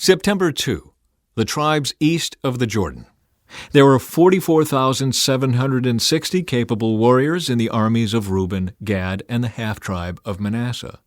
September 2. The tribes east of the Jordan. There were 44,760 capable warriors in the armies of Reuben, Gad, and the half-tribe of Manasseh.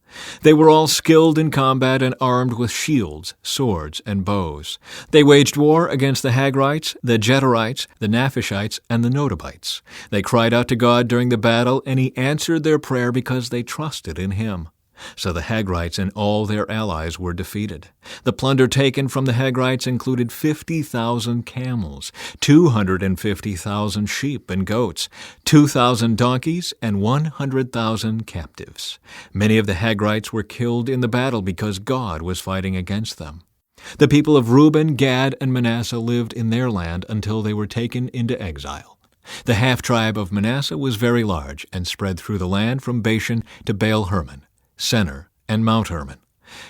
They were all skilled in combat and armed with shields, swords, and bows. They waged war against the Hagrites, the Jederites, the Naphishites, and the Nodabites. They cried out to God during the battle, and He answered their prayer because they trusted in Him. So the Hagrites and all their allies were defeated. The plunder taken from the Hagrites included 50,000 camels, 250,000 sheep and goats, 2,000 donkeys, and 100,000 captives. Many of the Hagrites were killed in the battle because God was fighting against them. The people of Reuben, Gad, and Manasseh lived in their land until they were taken into exile. The half-tribe of Manasseh was very large and spread through the land from Bashan to Baal-Hermon, Senir, and Mount Hermon.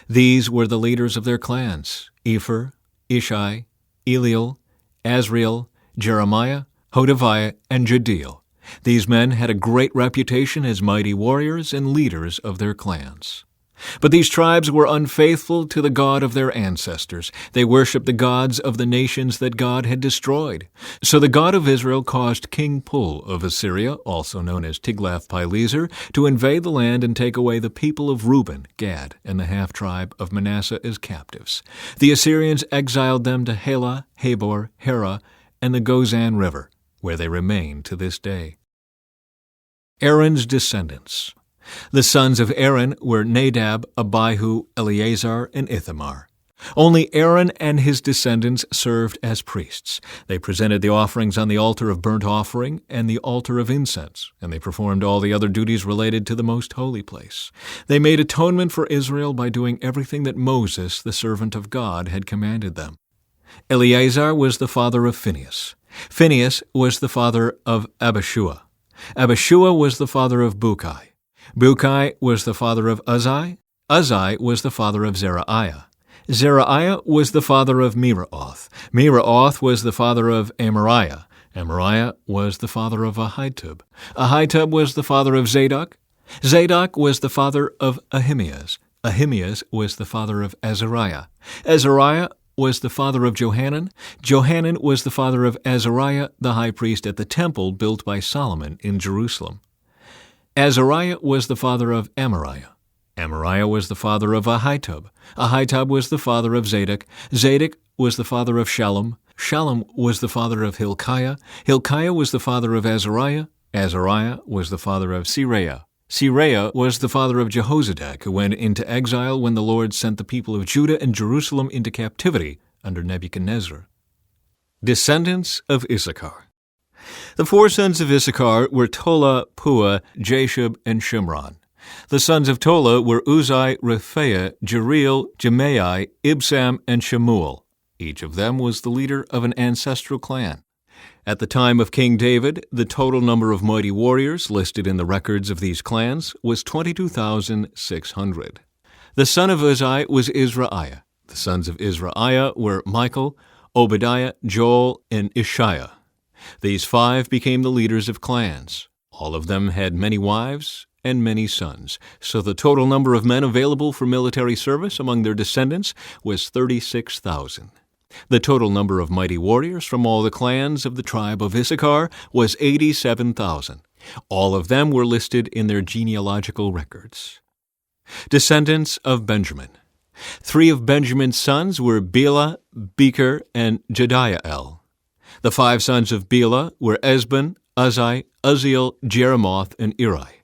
These were the leaders of their clans: Epher, Ishai, Eliel, Azriel, Jeremiah, Hodaviah, and Jediel. These men had a great reputation as mighty warriors and leaders of their clans. But these tribes were unfaithful to the God of their ancestors. They worshipped the gods of the nations that God had destroyed. So the God of Israel caused King Pul of Assyria, also known as Tiglath-Pileser, to invade the land and take away the people of Reuben, Gad, and the half-tribe of Manasseh as captives. The Assyrians exiled them to Halah, Habor, Hara, and the Gozan River, where they remain to this day. Aaron's descendants. The sons of Aaron were Nadab, Abihu, Eleazar, and Ithamar. Only Aaron and his descendants served as priests. They presented the offerings on the altar of burnt offering and the altar of incense, and they performed all the other duties related to the most holy place. They made atonement for Israel by doing everything that Moses, the servant of God, had commanded them. Eleazar was the father of Phinehas. Phinehas was the father of Abishua. Abishua was the father of Bukai. Bukai was the father of Uzai. Uzai was the father of Zerahiah. Zerahiah was the father of Meraoth. Meraoth was the father of Amariah. Amariah was the father of Ahitub. Ahitub was the father of Zadok. Zadok was the father of Ahimaaz. Ahimaaz was the father of Azariah. Azariah was the father of Johanan. Johanan was the father of Azariah, the high priest at the temple built by Solomon in Jerusalem. Azariah was the father of Amariah. Amariah was the father of Ahitub. Ahitub was the father of Zadok. Zadok was the father of Shallum. Shallum was the father of Hilkiah. Hilkiah was the father of Azariah. Azariah was the father of Seraiah. Seraiah was the father of Jehozadak, who went into exile when the Lord sent the people of Judah and Jerusalem into captivity under Nebuchadnezzar. Descendants of Issachar. The four sons of Issachar were Tola, Puah, Jashub, and Shimron. The sons of Tola were Uzai, Rephaiah, Jeriel, Jemai, Ibsam, and Shemuel. Each of them was the leader of an ancestral clan. At the time of King David, the total number of mighty warriors listed in the records of these clans was 22,600. The son of Uzai was Izraiah. The sons of Izraiah were Michael, Obadiah, Joel, and Ishiah. These five became the leaders of clans. All of them had many wives and many sons, so the total number of men available for military service among their descendants was 36,000. The total number of mighty warriors from all the clans of the tribe of Issachar was 87,000. All of them were listed in their genealogical records. Descendants of Benjamin. Three of Benjamin's sons were Bela, Becher, and Jediael. The five sons of Bela were Esban, Uzai, Uzziel, Jeremoth, and Eri.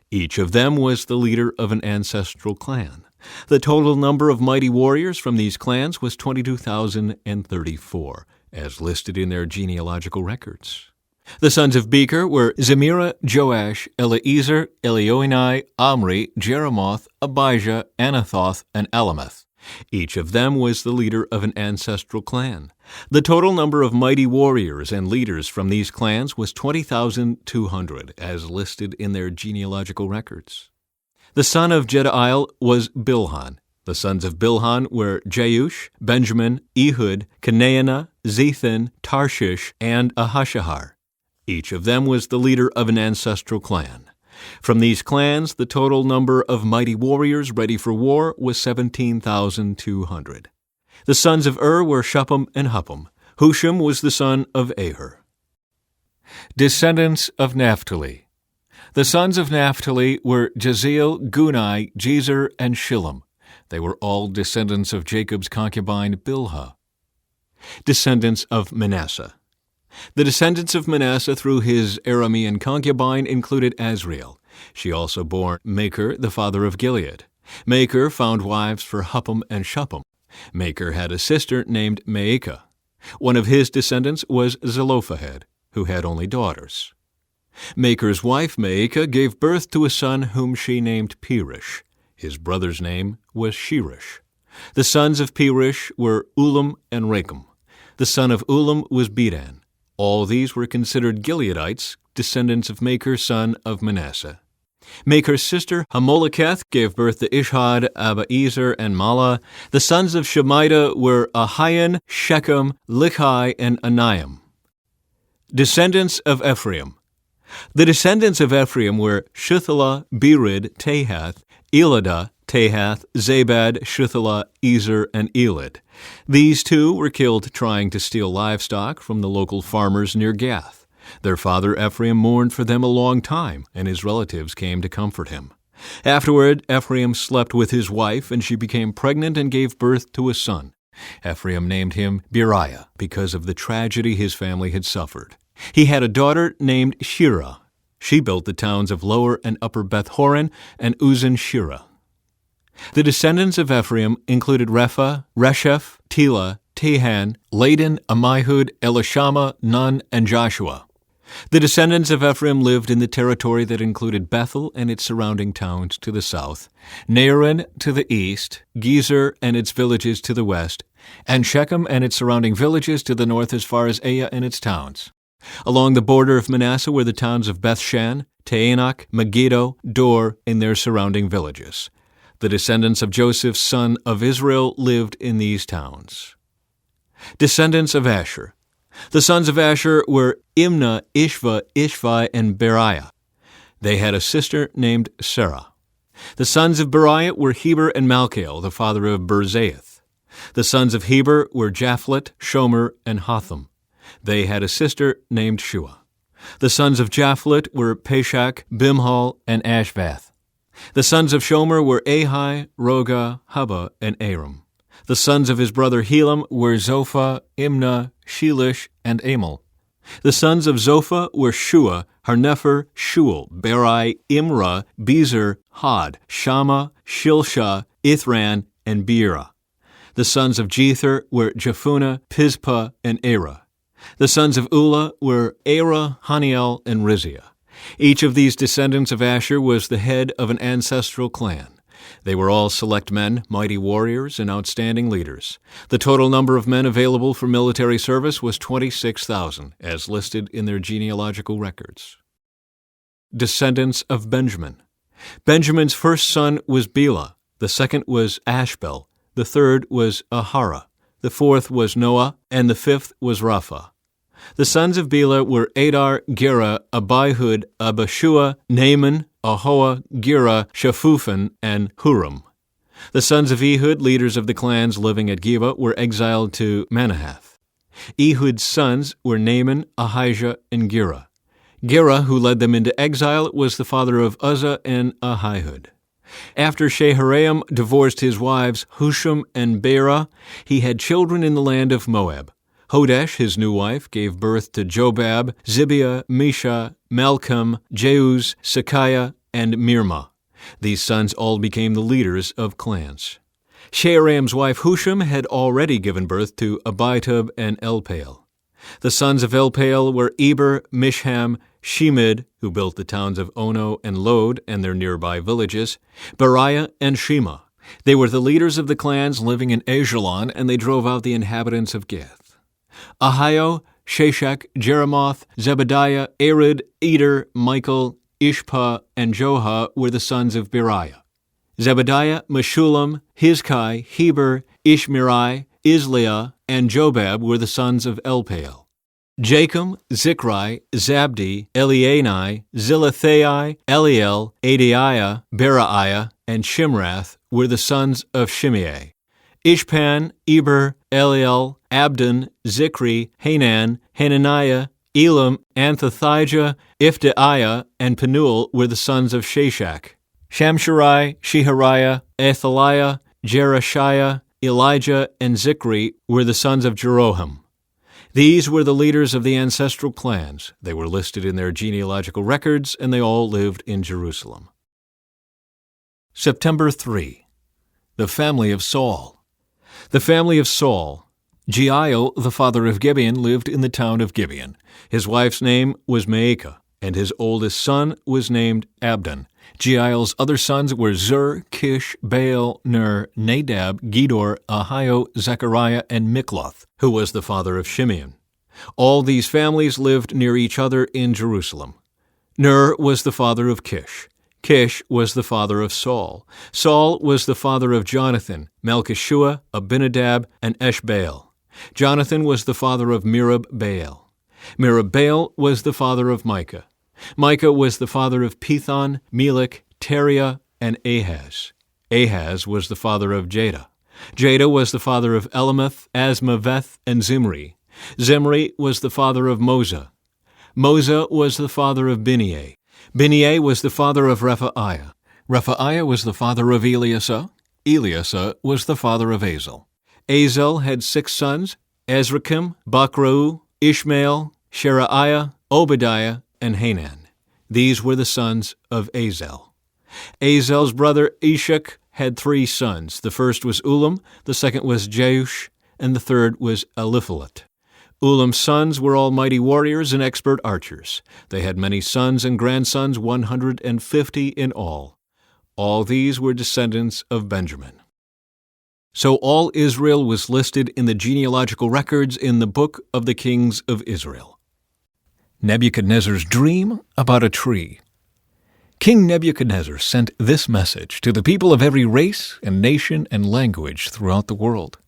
Each of them was the leader of an ancestral clan. The total number of mighty warriors from these clans was 22,034, as listed in their genealogical records. The sons of Becher were Zemirah, Joash, Eliezer, Elioenai, Omri, Jeremoth, Abijah, Anathoth, and Alameth. Each of them was the leader of an ancestral clan. The total number of mighty warriors and leaders from these clans was 20,200, as listed in their genealogical records. The son of Jediael was Bilhan. The sons of Bilhan were Jeush, Benjamin, Ehud, Kenaanah, Zethan, Tarshish, and Ahashahar. Each of them was the leader of an ancestral clan. From these clans, the total number of mighty warriors ready for war was 17,200. The sons of were Shuppim and Huppim. Husham was the son of Aher. Descendants of Naphtali. The sons of Naphtali were Jaziel, Gunai, Jezer, and Shillem. They were all descendants of Jacob's concubine Bilhah. Descendants of Manasseh. The descendants of Manasseh through his Aramean concubine included Azriel. She also bore Machir, the father of Gilead. Machir found wives for Huppim and Shuppim. Machir had a sister named Maacah. One of his descendants was Zelophehad, who had only daughters. Machir's wife Maacah gave birth to a son whom she named Perish. His brother's name was Sherish. The sons of Perish were Ulam and Rakem. The son of Ulam was Bedan. All these were considered Gileadites, descendants of Machir, son of Manasseh. Machir's sister Hamoleketh gave birth to Ishhad, Abiezer, and Mala. The sons of Shemida were Ahian, Shechem, Lichai, and Aniam. Descendants of Ephraim. The descendants of Ephraim were Shuthelah, Berid, Tahath, Eladah, Tahath, Zabad, Shuthelah, Ezer, and Elad. These two were killed trying to steal livestock from the local farmers near Gath. Their father Ephraim mourned for them a long time, and his relatives came to comfort him. Afterward, Ephraim slept with his wife, and she became pregnant and gave birth to a son. Ephraim named him Beriah because of the tragedy his family had suffered. He had a daughter named Shirah. She built the towns of Lower and Upper Beth-horon and Uzan-Shirah. The descendants of Ephraim included Repha, Resheph, Tela, Tahan, Ladan, Ammihud, Elishama, Nun, and Joshua. The descendants of Ephraim lived in the territory that included Bethel and its surrounding towns to the south, Naaran to the east, Gezer and its villages to the west, and Shechem and its surrounding villages to the north as far as Aiah and its towns. Along the border of Manasseh were the towns of Bethshan, Taanach, Megiddo, Dor, and their surrounding villages. The descendants of Joseph, son of Israel, lived in these towns. Descendants of Asher. The sons of Asher were Imnah, Ishva, Ishvi, and Beriah. They had a sister named Sarah. The sons of Beriah were Heber and Malchiel, the father of Berzaeth. The sons of Heber were Japhlet, Shomer, and Hotham. They had a sister named Shua. The sons of Japhlet were Peshach, Bimhal, and Ashvath. The sons of Shomer were Ahi, Roga, Hubba, and Aram. The sons of his brother Helam were Zophah, Imnah, Shelish, and Amal. The sons of Zophah were Shua, Harnepher, Shual, Beri, Imrah, Bezer, Had, Shammah, Shilshah, Ithran, and Beerah. The sons of Jether were Jephunneh, Pispa, and Erah. The sons of Ulah were Arah, Haniel, and Rizia. Each of these descendants of Asher was the head of an ancestral clan. They were all select men, mighty warriors, and outstanding leaders. The total number of men available for military service was 26,000, as listed in their genealogical records. Descendants of Benjamin. Benjamin's first son was Bela, the second was Ashbel, the third was Ahara, the fourth was Noah, and the fifth was Rapha. The sons of Bela were Adar, Gera, Abihud, Abishua, Naaman, Ahoah, Gera, Shaphupan, and Huram. The sons of Ehud, leaders of the clans living at Geba, were exiled to Manahath. Ehud's sons were Naaman, Ahijah, and Gera. Gera, who led them into exile, was the father of Uzzah and Ahihud. After Shaharaim divorced his wives Husham and Beerah, he had children in the land of Moab. Hodesh, his new wife, gave birth to Jobab, Zibiah, Misha, Malcolm, Jeuz, Sakiah, and Mirmah. These sons all became the leaders of clans. Shaharaim's wife Husham had already given birth to Abitub and Elpaal. The sons of Elpaal were Eber, Mishham, Shemid, who built the towns of Ono and Lod and their nearby villages, Beriah, and Shema. They were the leaders of the clans living in Ajalon, and they drove out the inhabitants of Gath. Ahio, Sheshach, Jeremoth, Zebediah, Arid, Eder, Michael, Ishpa, and Joha were the sons of Beriah. Zebediah, Meshullam, Hizkai, Heber, Ishmerai, Isliah, and Jobab were the sons of Elpaal. Jachem, Zichri, Zabdi, Elianai, Zilithai, Eliel, Adiah, Beriah, and Shimrath were the sons of Shimei. Ishpan, Eber, Eliel, Abdon, Zikri, Hanan, Hananiah, Elam, Anthothijah, Iphdaiah, and Penuel were the sons of Shashak. Shamsherai, Shehariah, Athaliah, Jerushiah, Elijah, and Zikri were the sons of Jeroham. These were the leaders of the ancestral clans. They were listed in their genealogical records, and they all lived in Jerusalem. September 3. The family of Saul. The family of Saul. Jeiel, the father of Gibeon, lived in the town of Gibeon. His wife's name was Maacah, and his oldest son was named Abdon. Jeiel's other sons were Zur, Kish, Baal, Ner, Nadab, Gedor, Ahio, Zechariah, and Mikloth, who was the father of Shimeon. All these families lived near each other in Jerusalem. Ner was the father of Kish. Kish was the father of Saul. Saul was the father of Jonathan, Malchishua, Abinadab, and Eshbaal. Jonathan was the father of Merib-Baal. Merib-Baal was the father of Micah. Micah was the father of Pithon, Melech, Teriah, and Ahaz. Ahaz was the father of Jada. Jada was the father of Elameth, Asmaveth, and Zimri. Zimri was the father of Moza. Moza was the father of Bineah. Bineah was the father of Rephaiah. Rephaiah was the father of Eliasah. Eliasah was the father of Azel. Azel had 6 sons, Azrikam, Bachrau, Ishmael, Sheriah, Obadiah, and Hanan. These were the sons of Azel. Azel's brother Ishak had 3 sons. The first was Ulam, the second was Jeush, and the third was Eliphalet. Ulam's sons were all mighty warriors and expert archers. They had many sons and grandsons, 150 in all. All these were descendants of Benjamin. So all Israel was listed in the genealogical records in the book of the kings of Israel. Nebuchadnezzar's dream about a tree. King Nebuchadnezzar sent this message to the people of every race and nation and language throughout the world.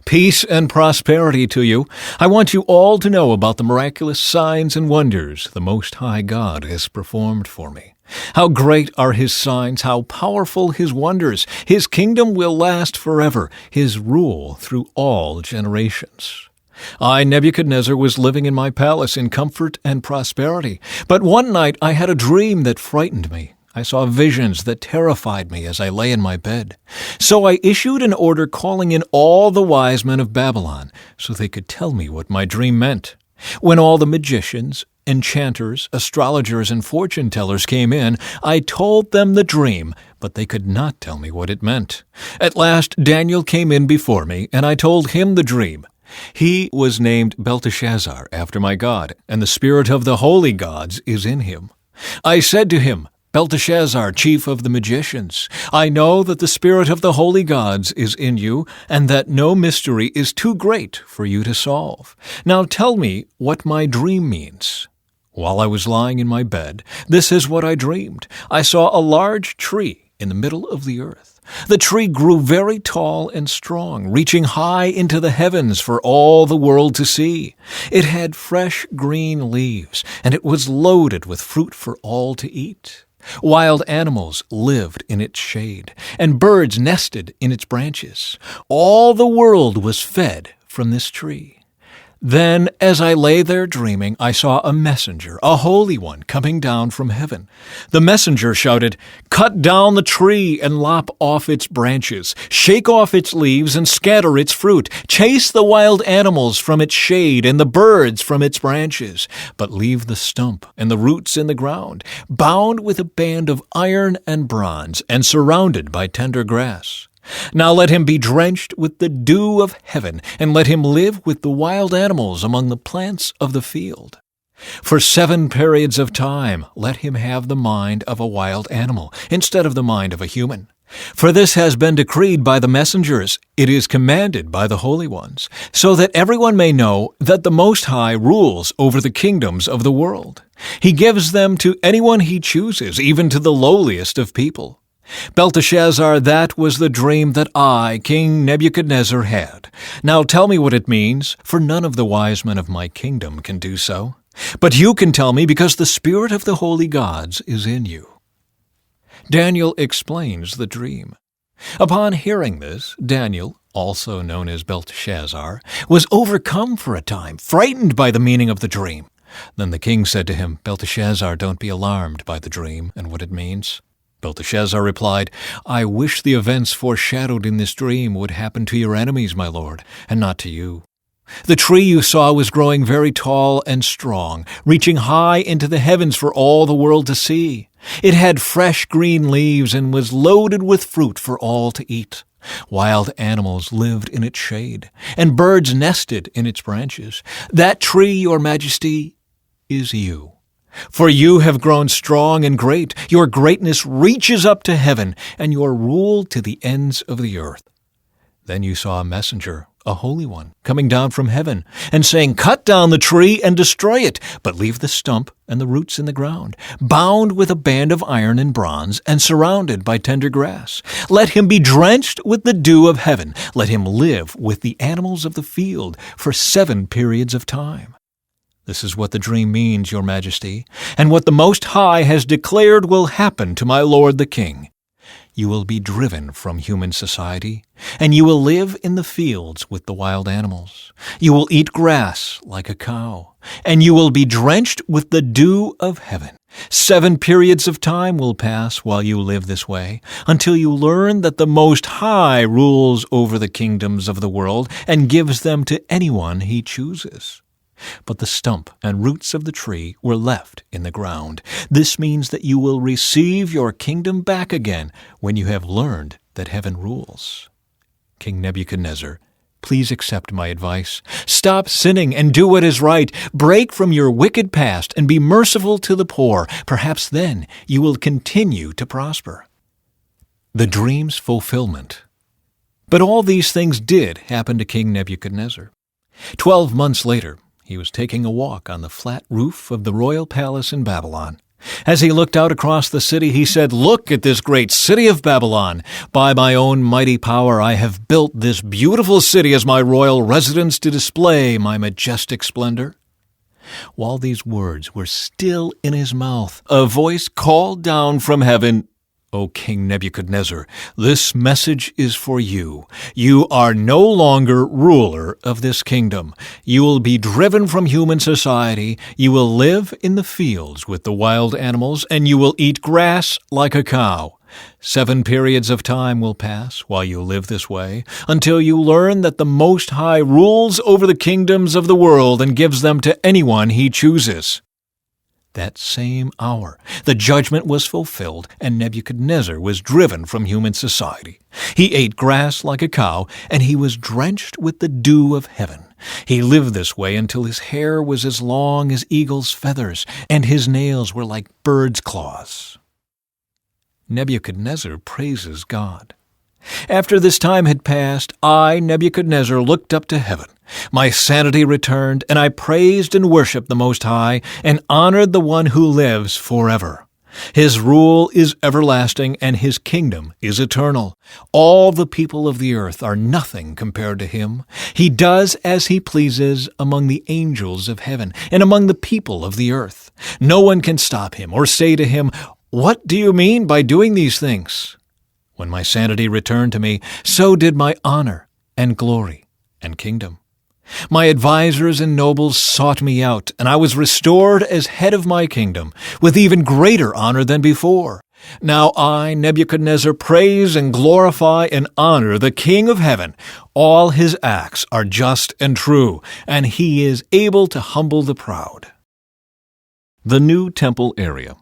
Peace and prosperity to you. I want you all to know about the miraculous signs and wonders the Most High God has performed for me. How great are His signs, how powerful His wonders. His kingdom will last forever, His rule through all generations. I, Nebuchadnezzar, was living in my palace in comfort and prosperity. But one night I had a dream that frightened me. I saw visions that terrified me as I lay in my bed. So I issued an order calling in all the wise men of Babylon so they could tell me what my dream meant. When all the magicians, enchanters, astrologers, and fortune-tellers came in, I told them the dream, but they could not tell me what it meant. At last Daniel came in before me, and I told him the dream. He was named Belteshazzar after my God, and the spirit of the holy gods is in him. I said to him, Belteshazzar, chief of the magicians, I know that the spirit of the holy gods is in you, and that no mystery is too great for you to solve. Now tell me what my dream means. While I was lying in my bed, this is what I dreamed. I saw a large tree in the middle of the earth. The tree grew very tall and strong, reaching high into the heavens for all the world to see. It had fresh green leaves, and it was loaded with fruit for all to eat. Wild animals lived in its shade, and birds nested in its branches. All the world was fed from this tree. Then, as I lay there dreaming, I saw a messenger, a holy one, coming down from heaven. The messenger shouted, "Cut down the tree and lop off its branches. Shake off its leaves and scatter its fruit. Chase the wild animals from its shade and the birds from its branches. But leave the stump and the roots in the ground, bound with a band of iron and bronze and surrounded by tender grass. Now let him be drenched with the dew of heaven, and let him live with the wild animals among the plants of the field. For 7 periods of time let him have the mind of a wild animal, instead of the mind of a human. For this has been decreed by the messengers, it is commanded by the holy ones, so that everyone may know that the Most High rules over the kingdoms of the world. He gives them to anyone he chooses, even to the lowliest of people. Belteshazzar, that was the dream that I, King Nebuchadnezzar, had. Now tell me what it means, for none of the wise men of my kingdom can do so. But you can tell me because the spirit of the holy gods is in you." Daniel explains the dream. Upon hearing this, Daniel, also known as Belteshazzar, was overcome for a time, frightened by the meaning of the dream. Then the king said to him, "Belteshazzar, don't be alarmed by the dream and what it means." Belteshazzar replied, "I wish the events foreshadowed in this dream would happen to your enemies, my lord, and not to you. The tree you saw was growing very tall and strong, reaching high into the heavens for all the world to see. It had fresh green leaves and was loaded with fruit for all to eat. Wild animals lived in its shade, and birds nested in its branches. That tree, your majesty, is you. For you have grown strong and great. Your greatness reaches up to heaven, and your rule to the ends of the earth." Then you saw a messenger, a holy one, coming down from heaven, and saying, "Cut down the tree and destroy it, but leave the stump and the roots in the ground, bound with a band of iron and bronze, and surrounded by tender grass. Let him be drenched with the dew of heaven. Let him live with the animals of the field for 7 periods of time." This is what the dream means, your majesty, and what the Most High has declared will happen to my lord the king. You will be driven from human society, and you will live in the fields with the wild animals. You will eat grass like a cow, and you will be drenched with the dew of heaven. 7 periods of time will pass while you live this way, until you learn that the Most High rules over the kingdoms of the world and gives them to anyone he chooses. But the stump and roots of the tree were left in the ground. This means that you will receive your kingdom back again when you have learned that heaven rules. King Nebuchadnezzar, please accept my advice. Stop sinning and do what is right. Break from your wicked past and be merciful to the poor. Perhaps then you will continue to prosper. The dream's fulfillment. But all these things did happen to King Nebuchadnezzar. 12 months later, he was taking a walk on the flat roof of the royal palace in Babylon. As he looked out across the city, he said, "Look at this great city of Babylon. By my own mighty power, I have built this beautiful city as my royal residence to display my majestic splendor." While these words were still in his mouth, a voice called down from heaven, "O King Nebuchadnezzar, this message is for you. You are no longer ruler of this kingdom. You will be driven from human society. You will live in the fields with the wild animals, and you will eat grass like a cow. 7 periods of time will pass while you live this way, until you learn that the Most High rules over the kingdoms of the world and gives them to anyone he chooses." That same hour, the judgment was fulfilled, and Nebuchadnezzar was driven from human society. He ate grass like a cow, and he was drenched with the dew of heaven. He lived this way until his hair was as long as eagle's feathers, and his nails were like birds' claws. Nebuchadnezzar praises God. After this time had passed, I, Nebuchadnezzar, looked up to heaven. My sanity returned, and I praised and worshipped the Most High, and honored the One who lives forever. His rule is everlasting, and his kingdom is eternal. All the people of the earth are nothing compared to him. He does as he pleases among the angels of heaven and among the people of the earth. No one can stop him or say to him, "What do you mean by doing these things?" When my sanity returned to me, so did my honor and glory and kingdom. My advisers and nobles sought me out, and I was restored as head of my kingdom, with even greater honor than before. Now I, Nebuchadnezzar, praise and glorify and honor the King of heaven. All his acts are just and true, and he is able to humble the proud. The new temple area.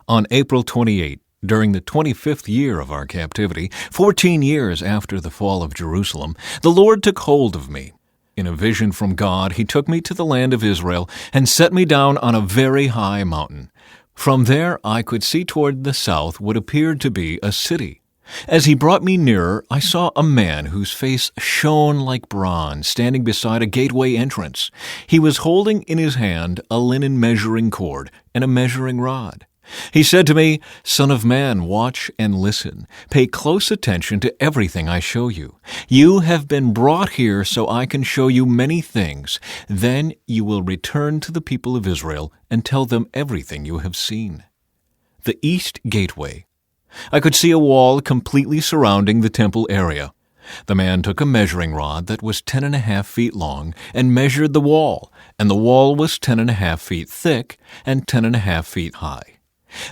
On April 28, during the 25th year of our captivity, 14 years after the fall of Jerusalem, the Lord took hold of me. In a vision from God, he took me to the land of Israel and set me down on a very high mountain. From there I could see toward the south what appeared to be a city. As he brought me nearer, I saw a man whose face shone like bronze, standing beside a gateway entrance. He was holding in his hand a linen measuring cord and a measuring rod. He said to me, "Son of man, watch and listen. Pay close attention to everything I show you. You have been brought here so I can show you many things. Then you will return to the people of Israel and tell them everything you have seen." The east gateway. I could see a wall completely surrounding the temple area. The man took a measuring rod that was 10.5 feet long and measured the wall, and the wall was 10.5 feet thick and 10.5 feet high.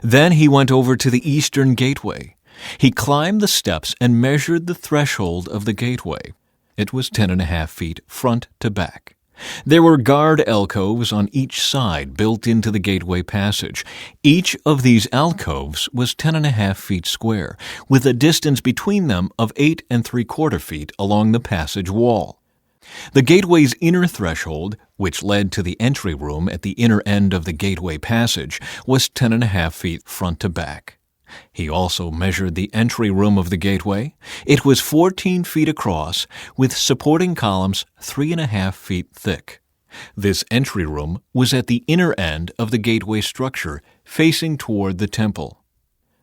Then he went over to the eastern gateway. He climbed the steps and measured the threshold of the gateway. It was 10.5 feet front to back. There were guard alcoves on each side built into the gateway passage. Each of these alcoves was 10.5 feet square, with a distance between them of 8 3/4 feet along the passage wall. The gateway's inner threshold, which led to the entry room at the inner end of the gateway passage, was 10.5 feet front to back. He also measured the entry room of the gateway. It was 14 feet across, with supporting columns 3.5 feet thick. This entry room was at the inner end of the gateway structure, facing toward the temple.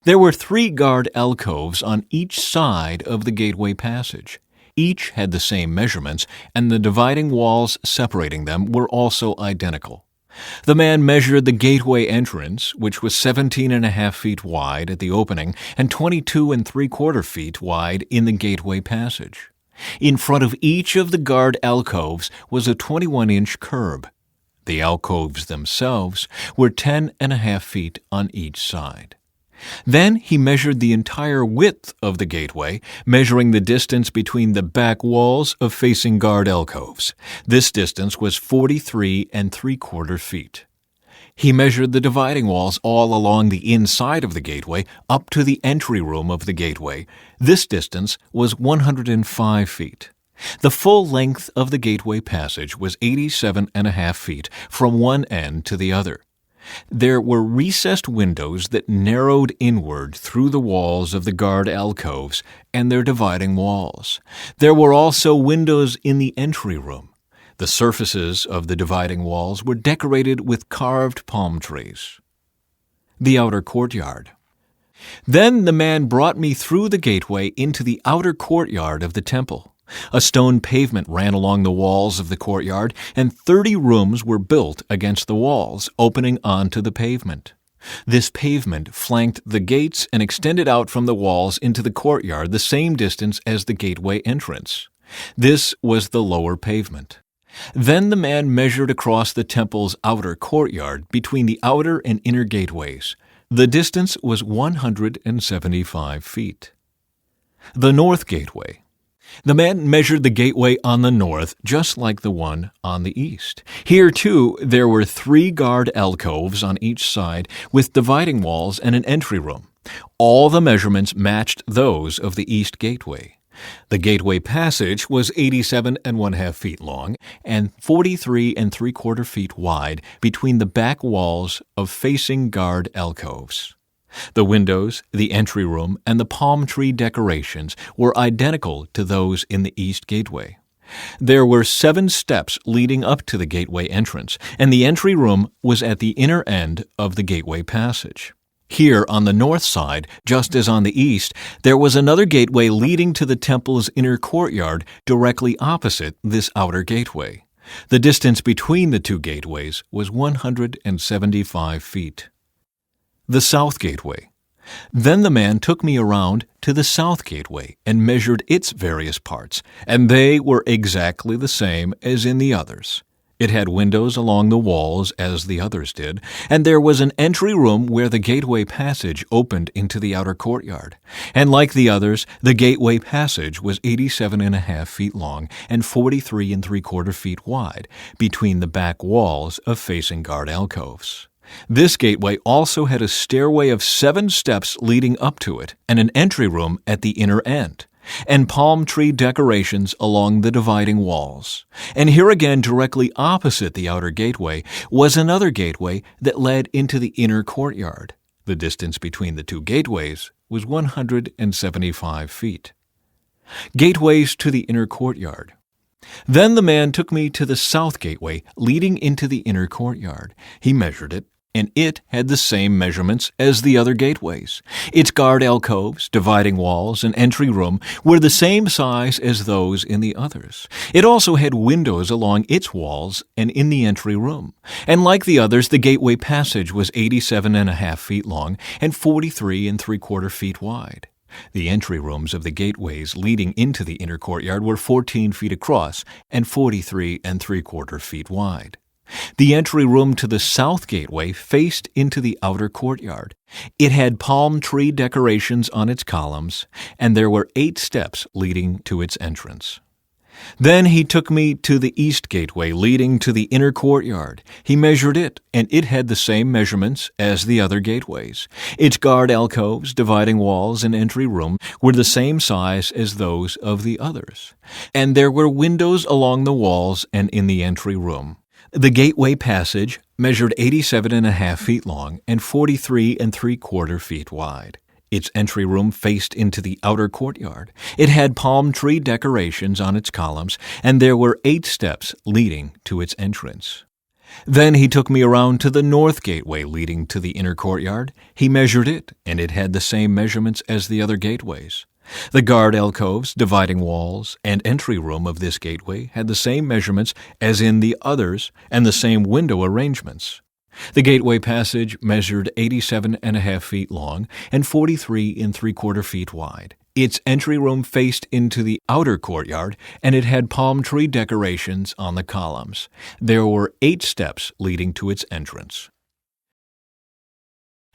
There were 3 guard alcoves on each side of the gateway passage. Each had the same measurements, and the dividing walls separating them were also identical. The man measured the gateway entrance, which was 17.5 feet wide at the opening and 22 3/4 feet wide in the gateway passage. In front of each of the guard alcoves was a 21-inch curb. The alcoves themselves were 10.5 feet on each side. Then he measured the entire width of the gateway, measuring the distance between the back walls of facing guard alcoves. This distance was 43 3/4 feet. He measured the dividing walls all along the inside of the gateway up to the entry room of the gateway. This distance was 105 feet. The full length of the gateway passage was 87.5 feet from one end to the other. There were recessed windows that narrowed inward through the walls of the guard alcoves and their dividing walls. There were also windows in the entry room. The surfaces of the dividing walls were decorated with carved palm trees. The outer courtyard. Then the man brought me through the gateway into the outer courtyard of the temple. A stone pavement ran along the walls of the courtyard, and 30 rooms were built against the walls, opening onto the pavement. This pavement flanked the gates and extended out from the walls into the courtyard the same distance as the gateway entrance. This was the lower pavement. Then the man measured across the temple's outer courtyard between the outer and inner gateways. The distance was 175 feet. The north gateway. The man measured the gateway on the north, just like the one on the east. Here, too, there were 3 guard alcoves on each side, with dividing walls and an entry room. All the measurements matched those of the east gateway. The gateway passage was 87.5 feet long and 43 3/4 feet wide between the back walls of facing guard alcoves. The windows, the entry room, and the palm tree decorations were identical to those in the east gateway. There were 7 steps leading up to the gateway entrance, and the entry room was at the inner end of the gateway passage. Here on the north side, just as on the east, there was another gateway leading to the temple's inner courtyard directly opposite this outer gateway. The distance between the 2 gateways was 175 feet. The south gateway. Then the man took me around to the south gateway and measured its various parts, and they were exactly the same as in the others. It had windows along the walls as the others did, and there was an entry room where the gateway passage opened into the outer courtyard. And like the others, the gateway passage was 87.5 feet long and 43 3/4 feet wide between the back walls of facing guard alcoves. This gateway also had a stairway of 7 steps leading up to it and an entry room at the inner end, and palm tree decorations along the dividing walls. And here again, directly opposite the outer gateway, was another gateway that led into the inner courtyard. The distance between the 2 gateways was 175 feet. Gateways to the inner courtyard. Then the man took me to the south gateway leading into the inner courtyard. He measured it, and it had the same measurements as the other gateways. Its guard alcoves, dividing walls, and entry room were the same size as those in the others. It also had windows along its walls and in the entry room. And like the others, the gateway passage was 87.5 feet long and 43 3/4 feet wide. The entry rooms of the gateways leading into the inner courtyard were 14 feet across and 43 3/4 feet wide. The entry room to the south gateway faced into the outer courtyard. It had palm tree decorations on its columns, and there were 8 steps leading to its entrance. Then he took me to the east gateway leading to the inner courtyard. He measured it, and it had the same measurements as the other gateways. Its guard alcoves, dividing walls, and entry room were the same size as those of the others. And there were windows along the walls and in the entry room. The gateway passage measured 87.5 feet long and 43 3/4 feet wide. Its entry room faced into the outer courtyard. It had palm tree decorations on its columns, and there were 8 steps leading to its entrance. Then he took me around to the north gateway leading to the inner courtyard. He measured it, and it had the same measurements as the other gateways. The guard alcoves, dividing walls, and entry room of this gateway had the same measurements as in the others and the same window arrangements. The gateway passage measured 87.5 feet long and 43 3/4 feet wide. Its entry room faced into the outer courtyard, and it had palm tree decorations on the columns. There were 8 steps leading to its entrance.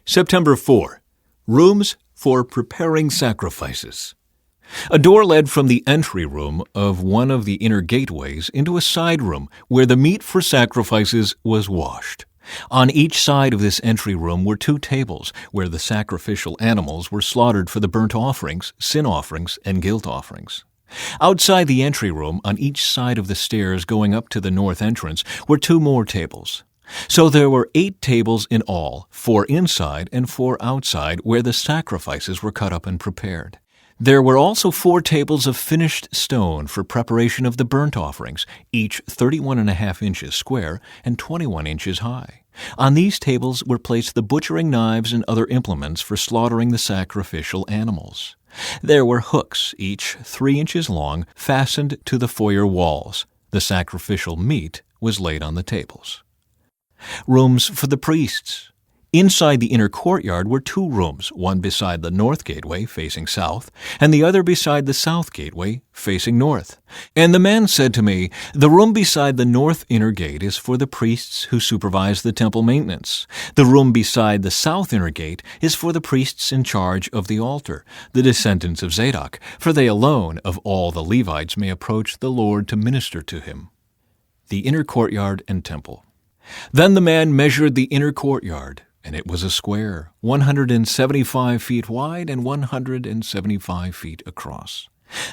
September 4. Rooms for preparing sacrifices. A door led from the entry room of one of the inner gateways into a side room where the meat for sacrifices was washed. On each side of this entry room were 2 tables where the sacrificial animals were slaughtered for the burnt offerings, sin offerings, and guilt offerings. Outside the entry room, on each side of the stairs going up to the north entrance, were 2 more tables. So there were 8 tables in all, 4 inside and 4 outside, where the sacrifices were cut up and prepared. There were also 4 tables of finished stone for preparation of the burnt offerings, each 31.5 inches square and 21 inches high. On these tables were placed the butchering knives and other implements for slaughtering the sacrificial animals. There were hooks, each 3 inches long, fastened to the foyer walls. The sacrificial meat was laid on the tables. Rooms for the priests. Inside the inner courtyard were 2 rooms, one beside the north gateway facing south, and the other beside the south gateway facing north. And the man said to me, "The room beside the north inner gate is for the priests who supervise the temple maintenance. The room beside the south inner gate is for the priests in charge of the altar, the descendants of Zadok, for they alone of all the Levites may approach the Lord to minister to him." The inner courtyard and temple. Then the man measured the inner courtyard, and it was a square, 175 feet wide and 175 feet across.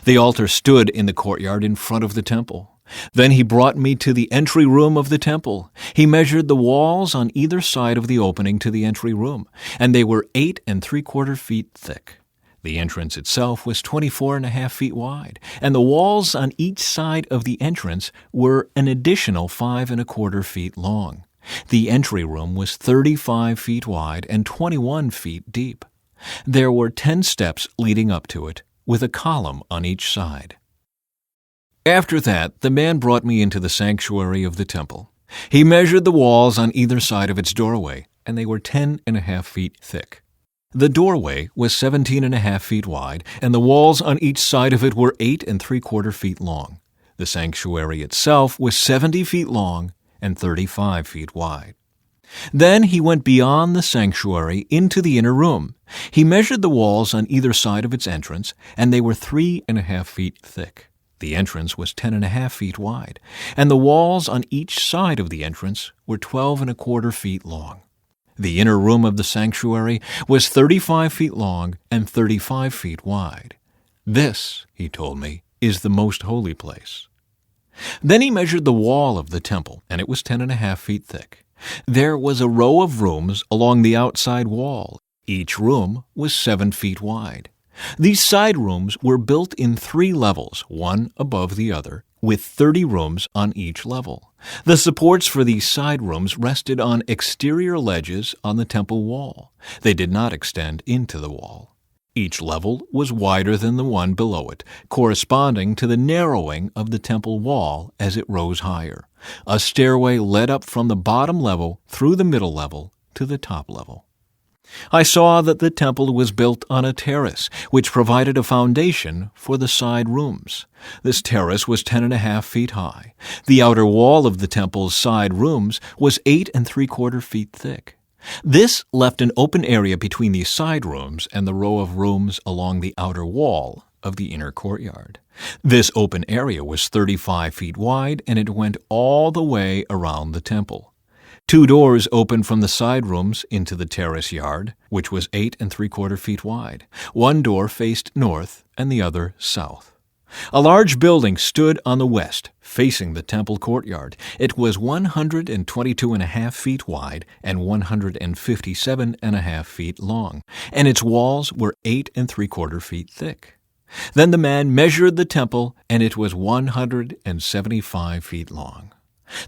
The altar stood in the courtyard in front of the temple. Then he brought me to the entry room of the temple. He measured the walls on either side of the opening to the entry room, and they were 8 3/4 feet thick. The entrance itself was 24.5 feet wide, and the walls on each side of the entrance were an additional 5 1/4 feet long. The entry room was 35 feet wide and 21 feet deep. There were 10 steps leading up to it, with a column on each side. After that, the man brought me into the sanctuary of the temple. He measured the walls on either side of its doorway, and they were 10.5 feet thick. The doorway was 17.5 feet wide, and the walls on each side of it were 8 3/4 feet long. The sanctuary itself was 70 feet long and 35 feet wide. Then he went beyond the sanctuary into the inner room. He measured the walls on either side of its entrance, and they were 3.5 feet thick. The entrance was 10.5 feet wide, and the walls on each side of the entrance were 12 1/4 feet long. The inner room of the sanctuary was 35 feet long and 35 feet wide. This, he told me, is the most holy place. Then he measured the wall of the temple, and it was 10.5 feet thick. There was a row of rooms along the outside wall. Each room was 7 feet wide. These side rooms were built in 3 levels, one above the other, with 30 rooms on each level. The supports for these side rooms rested on exterior ledges on the temple wall. They did not extend into the wall. Each level was wider than the one below it, corresponding to the narrowing of the temple wall as it rose higher. A stairway led up from the bottom level through the middle level to the top level. I saw that the temple was built on a terrace, which provided a foundation for the side rooms. This terrace was 10.5 feet high. The outer wall of the temple's side rooms was 8¾ feet thick. This left an open area between these side rooms and the row of rooms along the outer wall of the inner courtyard. This open area was 35 feet wide, and it went all the way around the temple. 2 doors opened from the side rooms into the terrace yard, which was 8¾ feet wide. 1 door faced north and the other south. A large building stood on the west, facing the temple courtyard. It was 122.5 feet wide and 157.5 feet long, and its walls were 8¾ feet thick. Then the man measured the temple, and it was 175 feet long.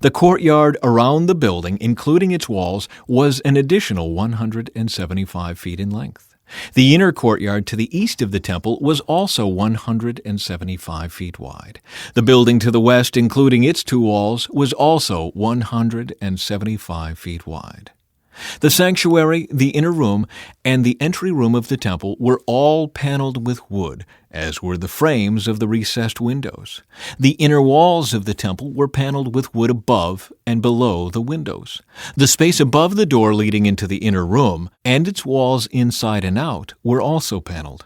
The courtyard around the building, including its walls, was an additional 175 feet in length. The inner courtyard to the east of the temple was also 175 feet wide. The building to the west, including its 2 walls, was also 175 feet wide. The sanctuary, the inner room, and the entry room of the temple were all paneled with wood, as were the frames of the recessed windows. The inner walls of the temple were paneled with wood above and below the windows. The space above the door leading into the inner room and its walls inside and out were also paneled.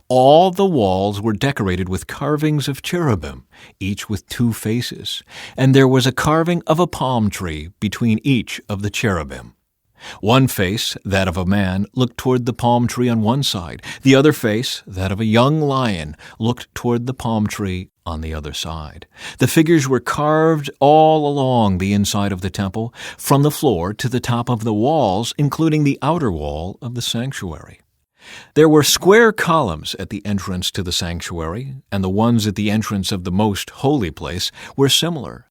All the walls were decorated with carvings of cherubim, each with 2 faces, and there was a carving of a palm tree between each of the cherubim. One face, that of a man, looked toward the palm tree on one side. The other face, that of a young lion, looked toward the palm tree on the other side. The figures were carved all along the inside of the temple, from the floor to the top of the walls, including the outer wall of the sanctuary. There were square columns at the entrance to the sanctuary, and the ones at the entrance of the most holy place were similar.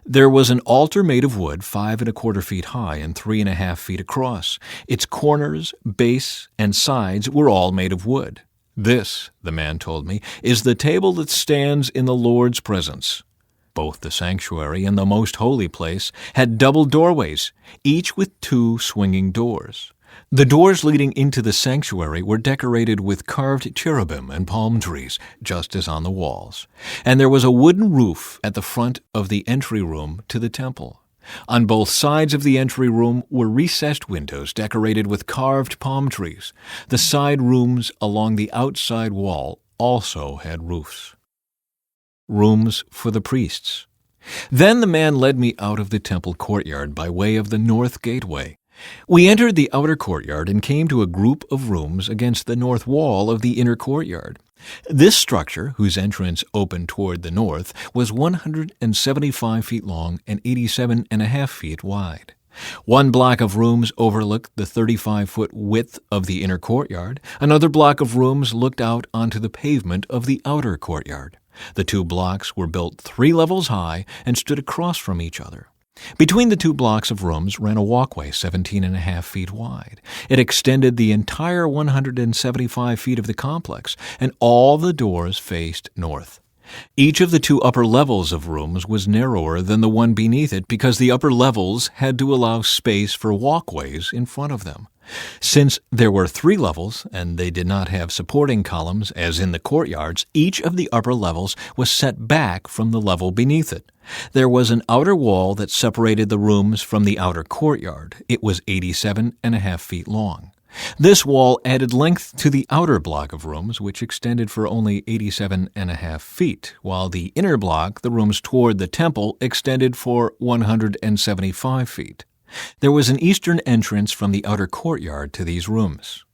There was an altar made of wood 5¼ feet high and 3½ feet across. Its corners, base, and sides were all made of wood. This, the man told me, is the table that stands in the Lord's presence. Both the sanctuary and the most holy place had double doorways, each with 2 swinging doors. The doors leading into the sanctuary were decorated with carved cherubim and palm trees, just as on the walls. And there was a wooden roof at the front of the entry room to the temple. On both sides of the entry room were recessed windows decorated with carved palm trees. The side rooms along the outside wall also had roofs. Rooms for the priests. Then the man led me out of the temple courtyard by way of the north gateway. We entered the outer courtyard and came to a group of rooms against the north wall of the inner courtyard. This structure, whose entrance opened toward the north, was 175 feet long and 87.5 feet wide. 1 block of rooms overlooked the 35-foot width of the inner courtyard. Another block of rooms looked out onto the pavement of the outer courtyard. The 2 blocks were built 3 levels high and stood across from each other. Between the 2 blocks of rooms ran a walkway 17.5 feet wide. It extended the entire 175 feet of the complex, and all the doors faced north. Each of the 2 upper levels of rooms was narrower than the one beneath it because the upper levels had to allow space for walkways in front of them. Since there were 3 levels, and they did not have supporting columns as in the courtyards, each of the upper levels was set back from the level beneath it. There was an outer wall that separated the rooms from the outer courtyard. It was 87.5 feet long. This wall added length to the outer block of rooms, which extended for only 87.5 feet, while the inner block, the rooms toward the temple, extended for 175 feet. There was an eastern entrance from the outer courtyard to these rooms.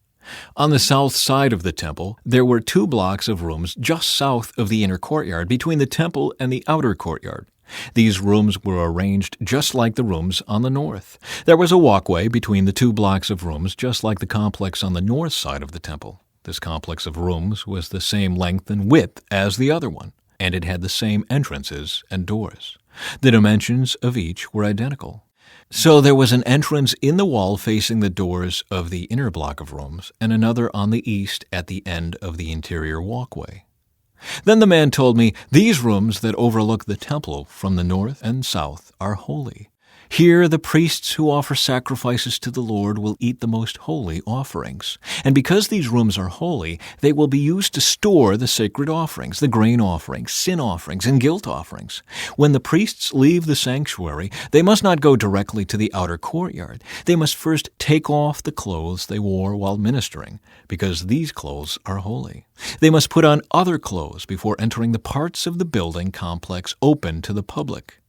On the south side of the temple, there were 2 blocks of rooms just south of the inner courtyard between the temple and the outer courtyard. These rooms were arranged just like the rooms on the north. There was a walkway between the 2 blocks of rooms just like the complex on the north side of the temple. This complex of rooms was the same length and width as the other one, and it had the same entrances and doors. The dimensions of each were identical. So there was an entrance in the wall facing the doors of the inner block of rooms, and another on the east at the end of the interior walkway. Then the man told me, "These rooms that overlook the temple from the north and south are holy. Here the priests who offer sacrifices to the Lord will eat the most holy offerings. And because these rooms are holy, they will be used to store the sacred offerings, the grain offerings, sin offerings, and guilt offerings. When the priests leave the sanctuary, they must not go directly to the outer courtyard. They must first take off the clothes they wore while ministering, because these clothes are holy. They must put on other clothes before entering the parts of the building complex open to the public.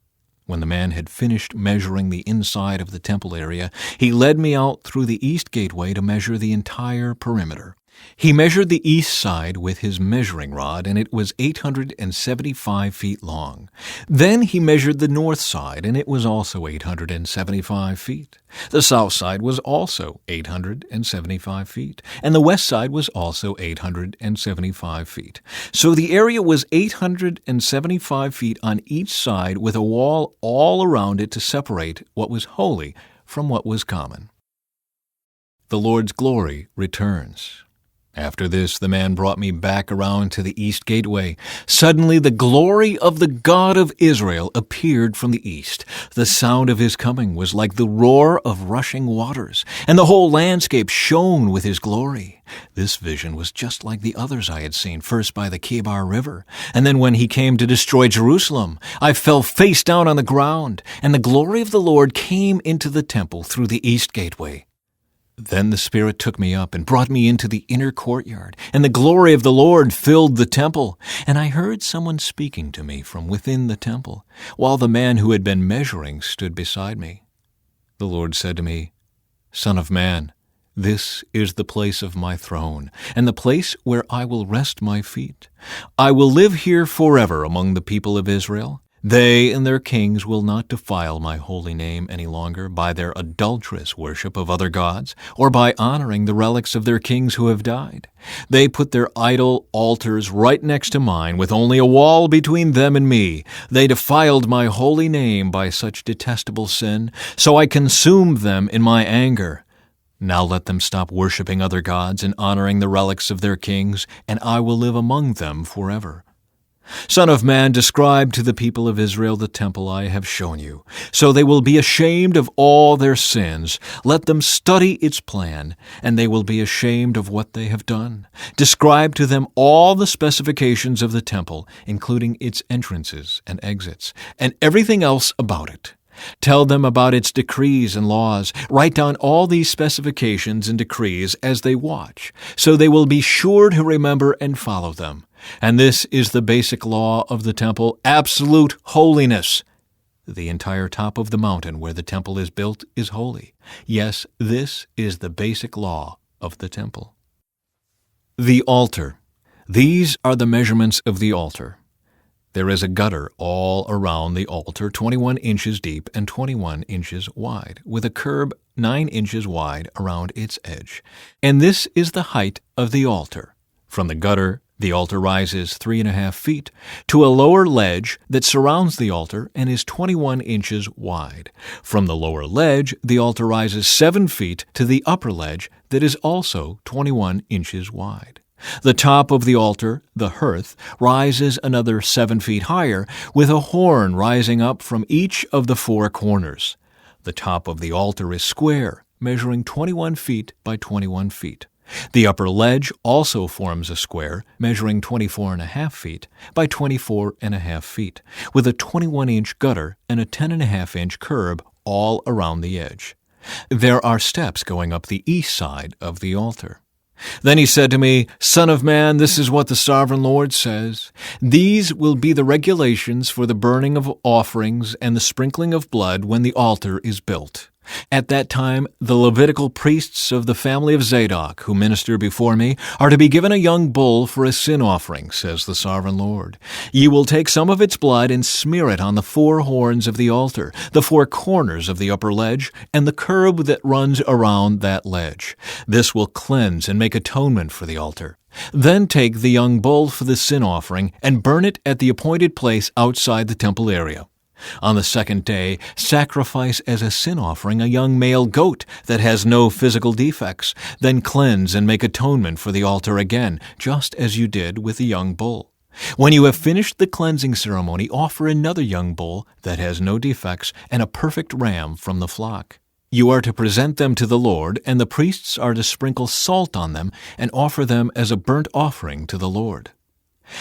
When the man had finished measuring the inside of the temple area, he led me out through the east gateway to measure the entire perimeter. He measured the east side with his measuring rod, and it was 875 feet long. Then he measured the north side, and it was also 875 feet. The south side was also 875 feet, and the west side was also 875 feet. So the area was 875 feet on each side, with a wall all around it to separate what was holy from what was common. The Lord's glory returns. After this, the man brought me back around to the east gateway. Suddenly, the glory of the God of Israel appeared from the east. The sound of his coming was like the roar of rushing waters, and the whole landscape shone with his glory. This vision was just like the others I had seen, first by the Kebar River, and then when he came to destroy Jerusalem. I fell face down on the ground, and the glory of the Lord came into the temple through the east gateway. Then the Spirit took me up and brought me into the inner courtyard, and the glory of the Lord filled the temple. And I heard someone speaking to me from within the temple, while the man who had been measuring stood beside me. The Lord said to me, "Son of man, this is the place of my throne, and the place where I will rest my feet. I will live here forever among the people of Israel. They and their kings will not defile my holy name any longer by their adulterous worship of other gods, or by honoring the relics of their kings who have died. They put their idol altars right next to mine, with only a wall between them and me. They defiled my holy name by such detestable sin, so I consumed them in my anger. Now let them stop worshiping other gods and honoring the relics of their kings, and I will live among them forever. Son of man, describe to the people of Israel the temple I have shown you, so they will be ashamed of all their sins. Let them study its plan, and they will be ashamed of what they have done. Describe to them all the specifications of the temple, including its entrances and exits, and everything else about it. Tell them about its decrees and laws. Write down all these specifications and decrees as they watch, so they will be sure to remember and follow them. And this is the basic law of the temple: absolute holiness. The entire top of the mountain where the temple is built is holy. Yes, this is the basic law of the temple. The altar. These are the measurements of the altar. There is a gutter all around the altar, 21 inches deep and 21 inches wide, with a curb 9 inches wide around its edge. And this is the height of the altar. From the gutter, the altar rises 3.5 feet to a lower ledge that surrounds the altar and is 21 inches wide. From the lower ledge, the altar rises 7 feet to the upper ledge that is also 21 inches wide. The top of the altar, the hearth, rises another 7 feet higher, with a horn rising up from each of the 4 corners. The top of the altar is square, measuring 21 feet by 21 feet. The upper ledge also forms a square, measuring 24.5 feet by 24.5 feet, with a 21-inch gutter and a 10.5-inch curb all around the edge. There are steps going up the east side of the altar. Then he said to me, "Son of man, this is what the sovereign Lord says. These will be the regulations for the burning of offerings and the sprinkling of blood when the altar is built. At that time, the Levitical priests of the family of Zadok, who minister before me, are to be given a young bull for a sin offering, says the sovereign Lord. Ye will take some of its blood and smear it on the 4 horns of the altar, the 4 corners of the upper ledge, and the curb that runs around that ledge. This will cleanse and make atonement for the altar. Then take the young bull for the sin offering and burn it at the appointed place outside the temple area. On the 2nd day, sacrifice as a sin offering a young male goat that has no physical defects. Then cleanse and make atonement for the altar again, just as you did with the young bull. When you have finished the cleansing ceremony, offer another young bull that has no defects and a perfect ram from the flock. You are to present them to the Lord, and the priests are to sprinkle salt on them and offer them as a burnt offering to the Lord.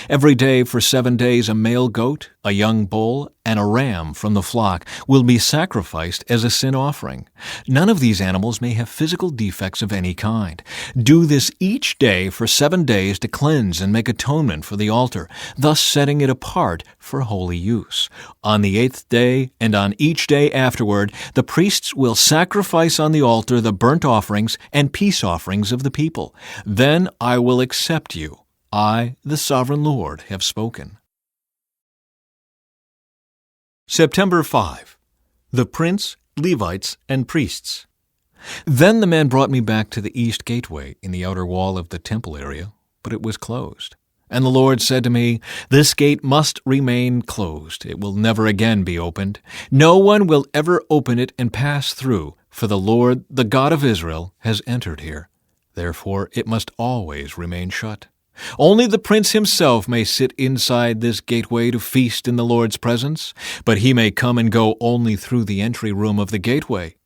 Every day for 7 days a male goat, a young bull, and a ram from the flock will be sacrificed as a sin offering. None of these animals may have physical defects of any kind. Do this each day for 7 days to cleanse and make atonement for the altar, thus setting it apart for holy use. On the 8th day and on each day afterward, the priests will sacrifice on the altar the burnt offerings and peace offerings of the people. Then I will accept you. I, the Sovereign Lord, have spoken. September 5. The Prince, Levites, and Priests. Then the man brought me back to the east gateway in the outer wall of the temple area, but it was closed. And the Lord said to me, "This gate must remain closed. It will never again be opened. No one will ever open it and pass through, for the Lord, the God of Israel, has entered here. Therefore it must always remain shut. Only the prince himself may sit inside this gateway to feast in the Lord's presence, but he may come and go only through the entry room of the gateway."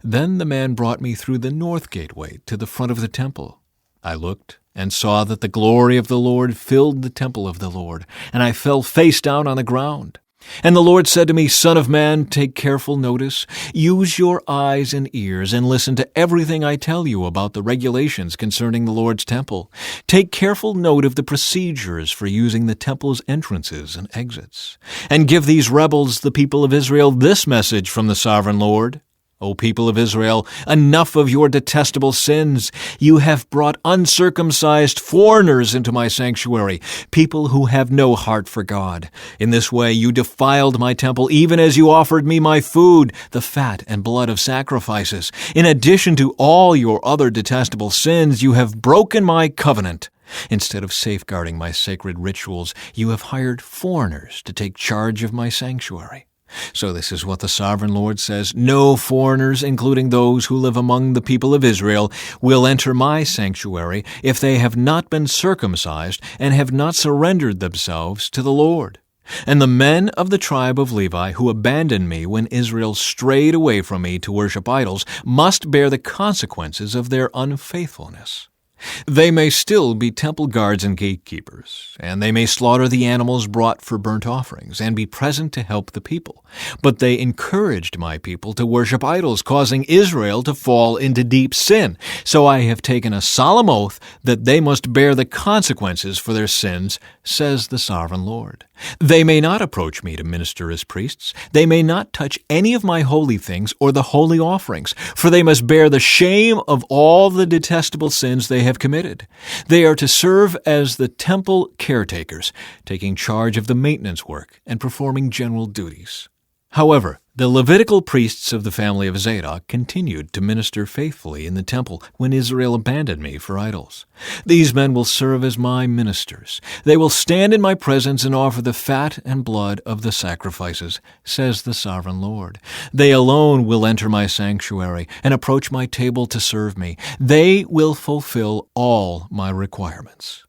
Then the man brought me through the north gateway to the front of the temple. I looked and saw that the glory of the Lord filled the temple of the Lord, and I fell face down on the ground. And the Lord said to me, "Son of man, take careful notice. Use your eyes and ears and listen to everything I tell you about the regulations concerning the Lord's temple. Take careful note of the procedures for using the temple's entrances and exits. And give these rebels, the people of Israel, this message from the Sovereign Lord. O people of Israel, enough of your detestable sins. You have brought uncircumcised foreigners into my sanctuary, people who have no heart for God. In this way you defiled my temple, even as you offered me my food, the fat and blood of sacrifices. In addition to all your other detestable sins, you have broken my covenant. Instead of safeguarding my sacred rituals, you have hired foreigners to take charge of my sanctuary. So this is what the Sovereign Lord says: no foreigners, including those who live among the people of Israel, will enter my sanctuary if they have not been circumcised and have not surrendered themselves to the Lord. And the men of the tribe of Levi who abandoned me when Israel strayed away from me to worship idols must bear the consequences of their unfaithfulness. They may still be temple guards and gatekeepers, and they may slaughter the animals brought for burnt offerings and be present to help the people. But they encouraged my people to worship idols, causing Israel to fall into deep sin. So I have taken a solemn oath that they must bear the consequences for their sins, says the Sovereign Lord. They may not approach me to minister as priests. They may not touch any of my holy things or the holy offerings, for they must bear the shame of all the detestable sins they have committed. They are to serve as the temple caretakers, taking charge of the maintenance work and performing general duties. However, the Levitical priests of the family of Zadok continued to minister faithfully in the temple when Israel abandoned me for idols. These men will serve as my ministers. They will stand in my presence and offer the fat and blood of the sacrifices, says the Sovereign Lord. They alone will enter my sanctuary and approach my table to serve me. They will fulfill all my requirements.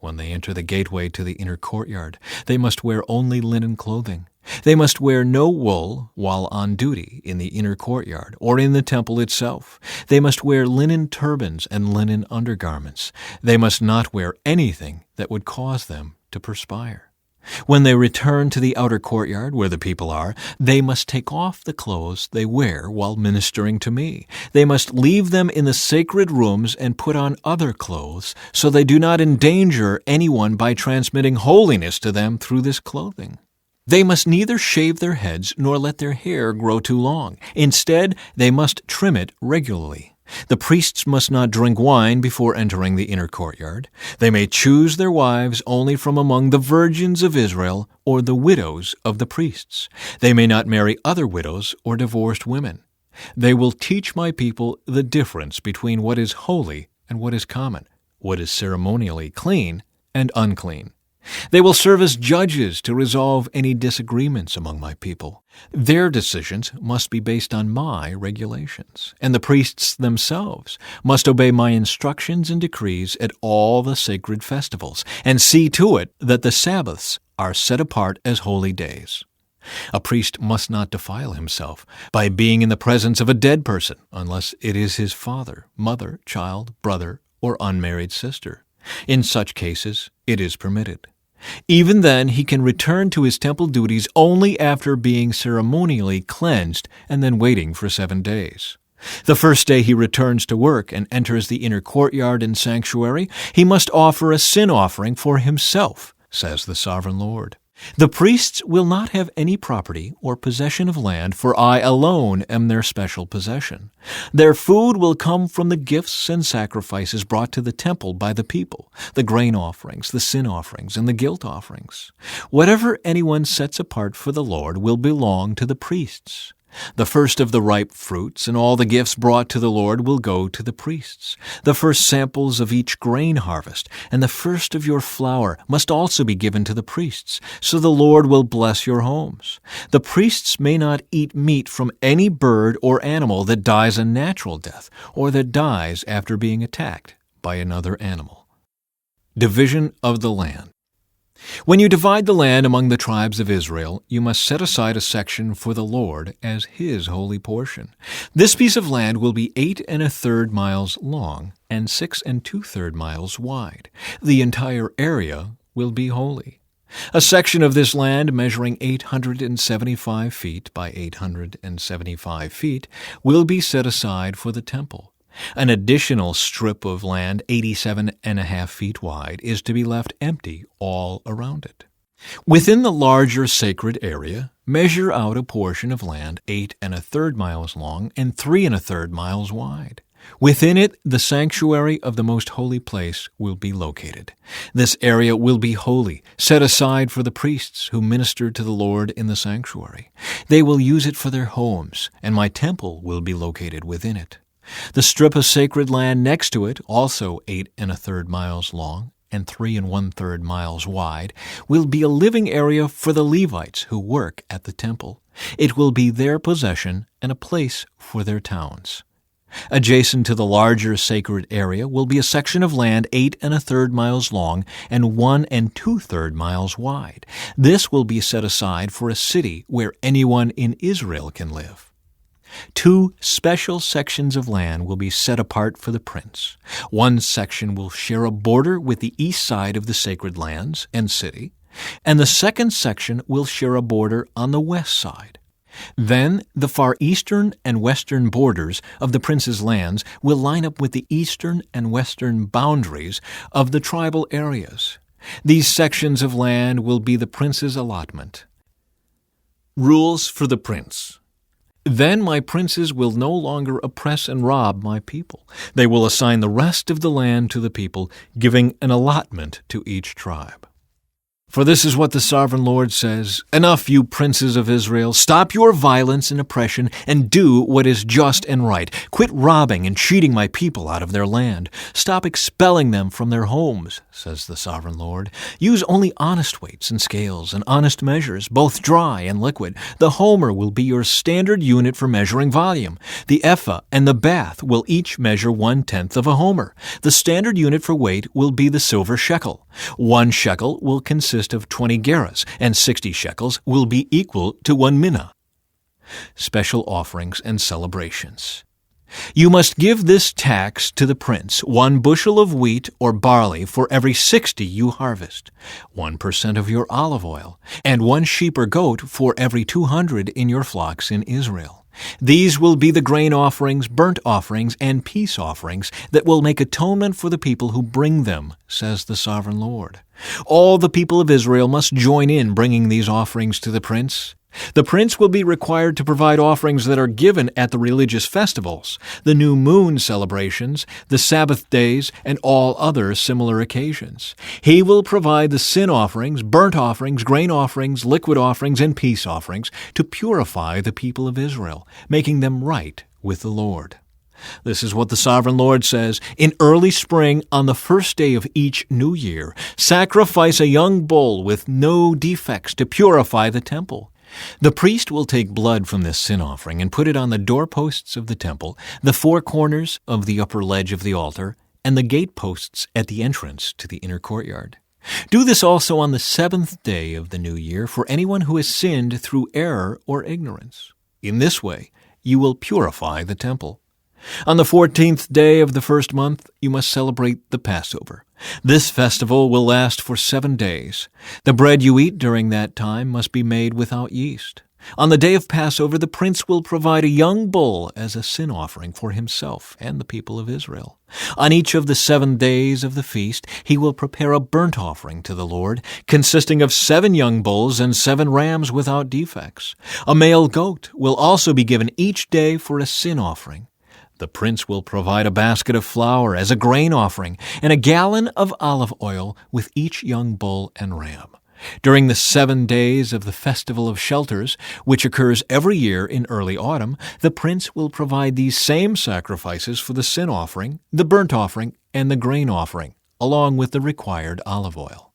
When they enter the gateway to the inner courtyard, they must wear only linen clothing. They must wear no wool while on duty in the inner courtyard or in the temple itself. They must wear linen turbans and linen undergarments. They must not wear anything that would cause them to perspire. When they return to the outer courtyard where the people are, they must take off the clothes they wear while ministering to me. They must leave them in the sacred rooms and put on other clothes, so they do not endanger anyone by transmitting holiness to them through this clothing. They must neither shave their heads nor let their hair grow too long. Instead, they must trim it regularly. The priests must not drink wine before entering the inner courtyard. They may choose their wives only from among the virgins of Israel or the widows of the priests. They may not marry other widows or divorced women. They will teach my people the difference between what is holy and what is common, what is ceremonially clean and unclean. They will serve as judges to resolve any disagreements among my people. Their decisions must be based on my regulations, and the priests themselves must obey my instructions and decrees at all the sacred festivals, and see to it that the Sabbaths are set apart as holy days. A priest must not defile himself by being in the presence of a dead person, unless it is his father, mother, child, brother, or unmarried sister. In such cases, it is permitted. Even then, he can return to his temple duties only after being ceremonially cleansed and then waiting for 7 days. The first day he returns to work and enters the inner courtyard and sanctuary, he must offer a sin offering for himself, says the Sovereign Lord. The priests will not have any property or possession of land, for I alone am their special possession. Their food will come from the gifts and sacrifices brought to the temple by the people, the grain offerings, the sin offerings, and the guilt offerings. Whatever anyone sets apart for the Lord will belong to the priests. The first of the ripe fruits and all the gifts brought to the Lord will go to the priests. The first samples of each grain harvest and the first of your flour must also be given to the priests, so the Lord will bless your homes. The priests may not eat meat from any bird or animal that dies a natural death or that dies after being attacked by another animal. Division of the land. When you divide the land among the tribes of Israel, you must set aside a section for the Lord as His holy portion. This piece of land will be 8 1/3 miles long and 6 2/3 miles wide. The entire area will be holy. A section of this land measuring 875 feet by 875 feet will be set aside for the temple. An additional strip of land 87.5 feet wide is to be left empty all around it. Within the larger sacred area, measure out a portion of land 8 1/3 miles long and 3 1/3 miles wide. Within it, the sanctuary of the most holy place will be located. This area will be holy, set aside for the priests who minister to the Lord in the sanctuary. They will use it for their homes, and my temple will be located within it. The strip of sacred land next to it, also 8 1/3 miles long and 3 1/3 miles wide, will be a living area for the Levites who work at the temple. It will be their possession and a place for their towns. Adjacent to the larger sacred area will be a section of land 8 1/3 miles long and 1 2/3 miles wide. This will be set aside for a city where anyone in Israel can live. 2 special sections of land will be set apart for the prince. One section will share a border with the east side of the sacred lands and city, and the second section will share a border on the west side. Then the far eastern and western borders of the prince's lands will line up with the eastern and western boundaries of the tribal areas. These sections of land will be the prince's allotment. Rules for the prince. Then my princes will no longer oppress and rob my people. They will assign the rest of the land to the people, giving an allotment to each tribe. For this is what the Sovereign Lord says, "Enough, you princes of Israel. Stop your violence and oppression and do what is just and right. Quit robbing and cheating my people out of their land. Stop expelling them from their homes," says the Sovereign Lord. "Use only honest weights and scales and honest measures, both dry and liquid. The homer will be your standard unit for measuring volume. The ephah and the bath will each measure 1/10 of a homer. The standard unit for weight will be the silver shekel. 1 shekel will consist of 20 gerahs, and 60 shekels will be equal to 1 minnah. Special offerings and celebrations. You must give this tax to the prince, 1 bushel of wheat or barley for every 60 you harvest, 1% of your olive oil, and 1 sheep or goat for every 200 in your flocks in Israel. These will be the grain offerings, burnt offerings, and peace offerings that will make atonement for the people who bring them, says the Sovereign Lord. All the people of Israel must join in bringing these offerings to the prince. The prince will be required to provide offerings that are given at the religious festivals, the new moon celebrations, the Sabbath days, and all other similar occasions. He will provide the sin offerings, burnt offerings, grain offerings, liquid offerings, and peace offerings to purify the people of Israel, making them right with the Lord. This is what the Sovereign Lord says. In early spring, on the first day of each new year, sacrifice a young bull with no defects to purify the temple. The priest will take blood from this sin offering and put it on the doorposts of the temple, the four corners of the upper ledge of the altar, and the gateposts at the entrance to the inner courtyard. Do this also on the seventh day of the new year for anyone who has sinned through error or ignorance. In this way, you will purify the temple. On the 14th day of the first month, you must celebrate the Passover. This festival will last for 7 days. The bread you eat during that time must be made without yeast. On the day of Passover, the prince will provide a young bull as a sin offering for himself and the people of Israel. On each of the 7 days of the feast, he will prepare a burnt offering to the Lord, consisting of 7 young bulls and 7 rams without defects. A male goat will also be given each day for a sin offering. The prince will provide a basket of flour as a grain offering and a gallon of olive oil with each young bull and ram. During the 7 days of the Festival of Shelters, which occurs every year in early autumn, the prince will provide these same sacrifices for the sin offering, the burnt offering, and the grain offering, along with the required olive oil.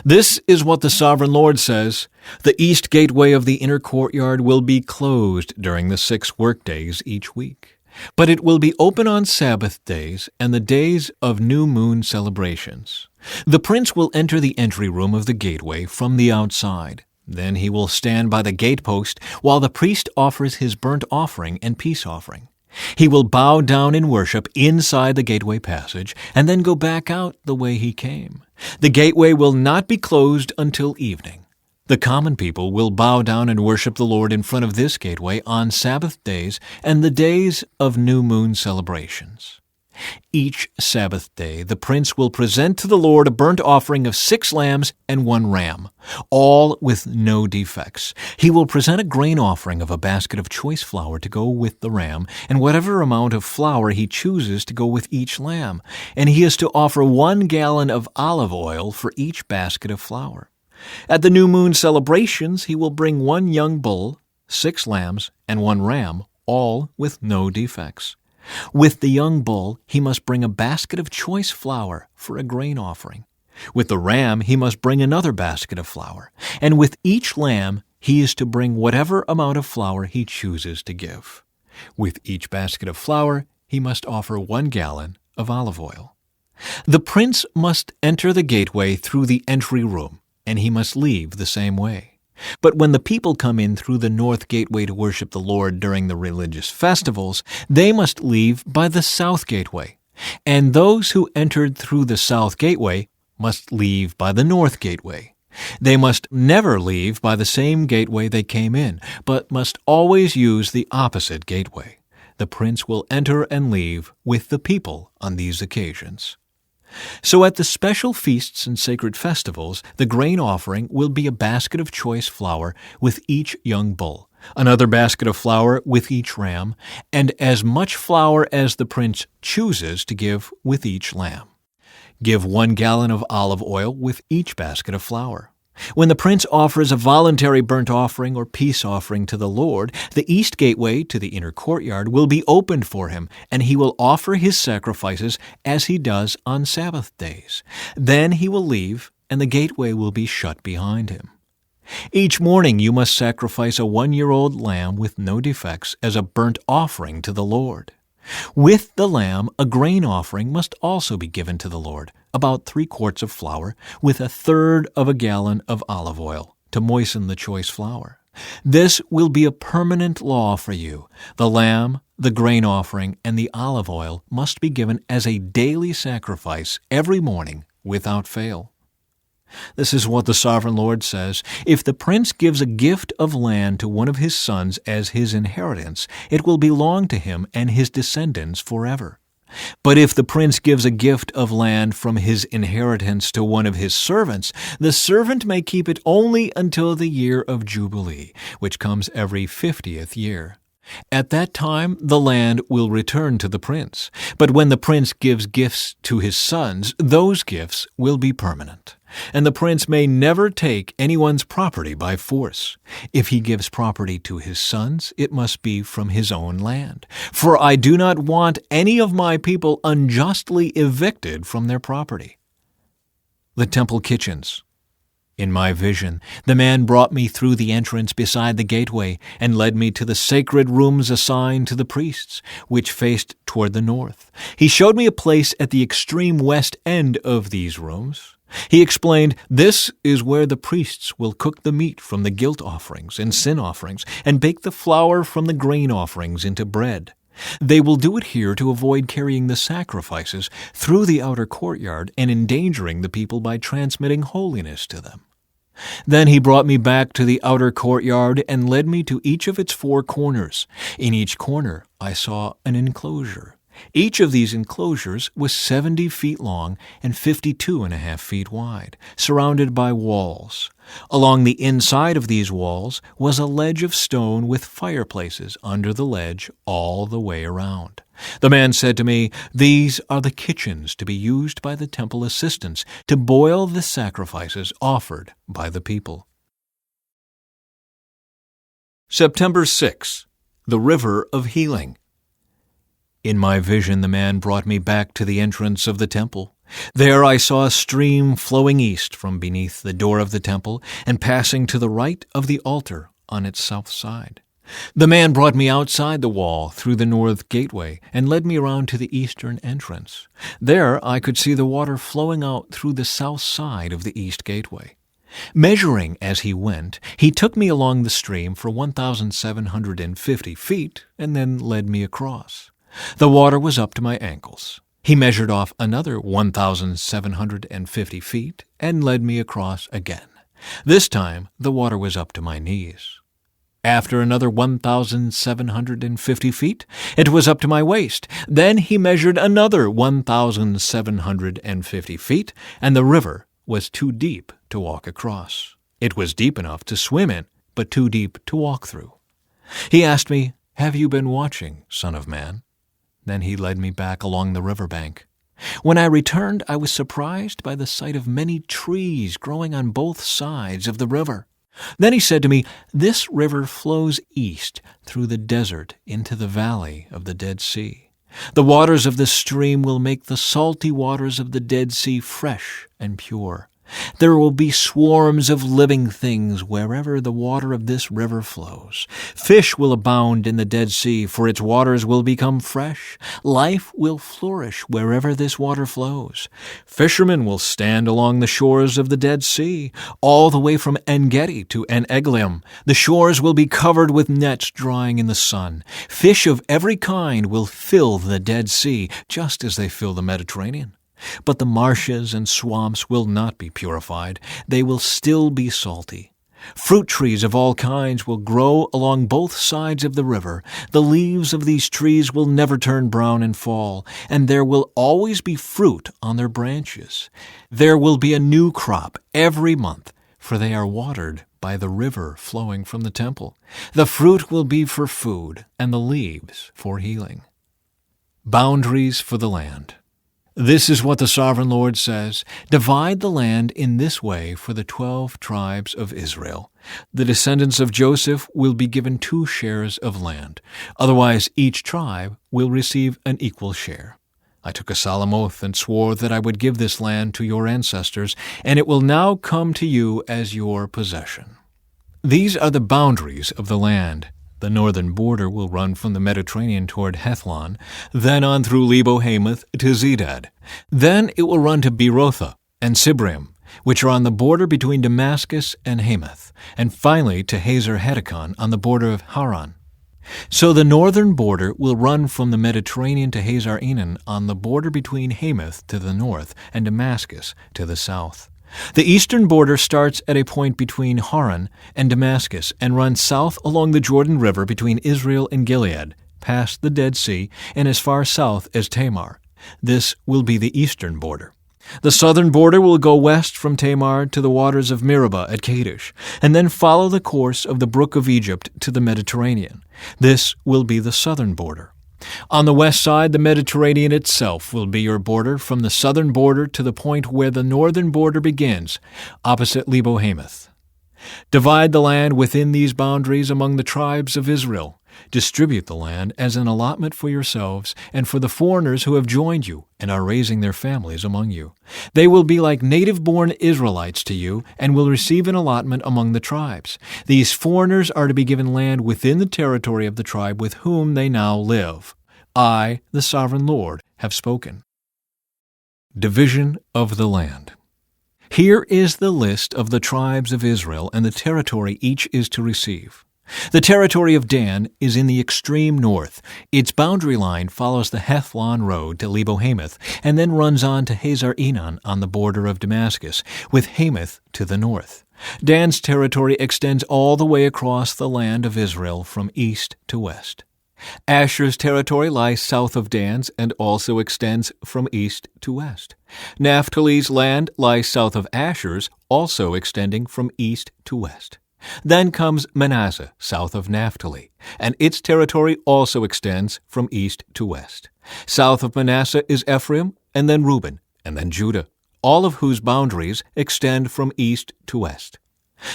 This is what the Sovereign Lord says. The east gateway of the inner courtyard will be closed during the 6 workdays each week. But it will be open on Sabbath days and the days of new moon celebrations. The prince will enter the entry room of the gateway from the outside. Then he will stand by the gatepost while the priest offers his burnt offering and peace offering. He will bow down in worship inside the gateway passage and then go back out the way he came. The gateway will not be closed until evening. The common people will bow down and worship the Lord in front of this gateway on Sabbath days and the days of new moon celebrations. Each Sabbath day, the prince will present to the Lord a burnt offering of 6 lambs and 1 ram, all with no defects. He will present a grain offering of a basket of choice flour to go with the ram, and whatever amount of flour he chooses to go with each lamb, and he is to offer 1 gallon of olive oil for each basket of flour. At the new moon celebrations, he will bring 1 young bull, 6 lambs, and 1 ram, all with no defects. With the young bull, he must bring a basket of choice flour for a grain offering. With the ram, he must bring another basket of flour. And with each lamb, he is to bring whatever amount of flour he chooses to give. With each basket of flour, he must offer 1 gallon of olive oil. The prince must enter the gateway through the entry room, and he must leave the same way. But when the people come in through the north gateway to worship the Lord during the religious festivals, they must leave by the south gateway. And those who entered through the south gateway must leave by the north gateway. They must never leave by the same gateway they came in, but must always use the opposite gateway. The prince will enter and leave with the people on these occasions. So at the special feasts and sacred festivals, the grain offering will be a basket of choice flour with each young bull, another basket of flour with each ram, and as much flour as the prince chooses to give with each lamb. Give 1 gallon of olive oil with each basket of flour. When the prince offers a voluntary burnt offering or peace offering to the Lord, the east gateway to the inner courtyard will be opened for him, and he will offer his sacrifices as he does on Sabbath days. Then he will leave, and the gateway will be shut behind him. Each morning you must sacrifice a 1-year-old lamb with no defects as a burnt offering to the Lord. With the lamb, a grain offering must also be given to the Lord, about 3 quarts of flour, with 1/3 of a gallon of olive oil, to moisten the choice flour. This will be a permanent law for you. The lamb, the grain offering, and the olive oil must be given as a daily sacrifice every morning without fail. This is what the Sovereign Lord says. If the prince gives a gift of land to one of his sons as his inheritance, it will belong to him and his descendants forever. But if the prince gives a gift of land from his inheritance to one of his servants, the servant may keep it only until the year of Jubilee, which comes every 50th year. At that time the land will return to the prince. But when the prince gives gifts to his sons, those gifts will be permanent. and the prince may never take anyone's property by force. If he gives property to his sons, it must be from his own land. For I do not want any of my people unjustly evicted from their property. The temple kitchens. In my vision, the man brought me through the entrance beside the gateway and led me to the sacred rooms assigned to the priests, which faced toward the north. He showed me a place at the extreme west end of these rooms. He explained, "This is where the priests will cook the meat from the guilt offerings and sin offerings and bake the flour from the grain offerings into bread. They will do it here to avoid carrying the sacrifices through the outer courtyard and endangering the people by transmitting holiness to them." Then he brought me back to the outer courtyard and led me to each of its 4 corners. In each corner I saw an enclosure. Each of these enclosures was 70 feet long and 52.5 feet wide, surrounded by walls. Along the inside of these walls was a ledge of stone with fireplaces under the ledge all the way around. The man said to me, "These are the kitchens to be used by the temple assistants to boil the sacrifices offered by the people." September 6. The River of Healing. In my vision, the man brought me back to the entrance of the temple. There I saw a stream flowing east from beneath the door of the temple and passing to the right of the altar on its south side. The man brought me outside the wall through the north gateway and led me around to the eastern entrance. There I could see the water flowing out through the south side of the east gateway. Measuring as he went, he took me along the stream for 1,750 feet and then led me across. The water was up to my ankles. He measured off another 1,750 feet and led me across again. This time, the water was up to my knees. After another 1,750 feet, it was up to my waist. Then he measured another 1,750 feet, and the river was too deep to walk across. It was deep enough to swim in, but too deep to walk through. He asked me, "Have you been watching, Son of Man?" Then he led me back along the riverbank. When I returned, I was surprised by the sight of many trees growing on both sides of the river. Then he said to me, "This river flows east through the desert into the valley of the Dead Sea. The waters of this stream will make the salty waters of the Dead Sea fresh and pure. There will be swarms of living things wherever the water of this river flows. Fish will abound in the Dead Sea, for its waters will become fresh. Life will flourish wherever this water flows. Fishermen will stand along the shores of the Dead Sea, all the way from En-Gedi to En-Eglaim. The shores will be covered with nets drying in the sun. Fish of every kind will fill the Dead Sea, just as they fill the Mediterranean. But the marshes and swamps will not be purified. They will still be salty. Fruit trees of all kinds will grow along both sides of the river. The leaves of these trees will never turn brown and fall, and there will always be fruit on their branches. There will be a new crop every month, for they are watered by the river flowing from the temple. The fruit will be for food, and the leaves for healing." Boundaries for the land. This is what the Sovereign Lord says: "Divide the land in this way for the 12 tribes of Israel. The descendants of Joseph will be given 2 shares of land. Otherwise, each tribe will receive an equal share. I took a solemn oath and swore that I would give this land to your ancestors, and it will now come to you as your possession." These are the boundaries of the land. The northern border will run from the Mediterranean toward Hethlon, then on through Lebo-Hamath to Zedad. Then it will run to Berothah and Sibrim, which are on the border between Damascus and Hamath, and finally to Hazer-Hadakon on the border of Haran. So the northern border will run from the Mediterranean to Hazar-Enan on the border between Hamath to the north and Damascus to the south. The eastern border starts at a point between Haran and Damascus and runs south along the Jordan River between Israel and Gilead, past the Dead Sea, and as far south as Tamar. This will be the eastern border. The southern border will go west from Tamar to the waters of Meribah at Kadesh, and then follow the course of the brook of Egypt to the Mediterranean. This will be the southern border. On the west side, the Mediterranean itself will be your border from the southern border to the point where the northern border begins, opposite Lebo-Hamath. Divide the land within these boundaries among the tribes of Israel. Distribute the land as an allotment for yourselves and for the foreigners who have joined you and are raising their families among you. They will be like native-born Israelites to you and will receive an allotment among the tribes. These foreigners are to be given land within the territory of the tribe with whom they now live. I, the sovereign Lord, have spoken. Division of the land. Here is the list of the tribes of Israel and the territory each is to receive. The territory of Dan is in the extreme north. Its boundary line follows the Hethlon road to Lebo-Hamath and then runs on to Hazar-Enan on the border of Damascus, with Hamath to the north. Dan's territory extends all the way across the land of Israel from east to west. Asher's territory lies south of Dan's and also extends from east to west. Naphtali's land lies south of Asher's, also extending from east to west. Then comes Manasseh, south of Naphtali, and its territory also extends from east to west. South of Manasseh is Ephraim, and then Reuben, and then Judah, all of whose boundaries extend from east to west.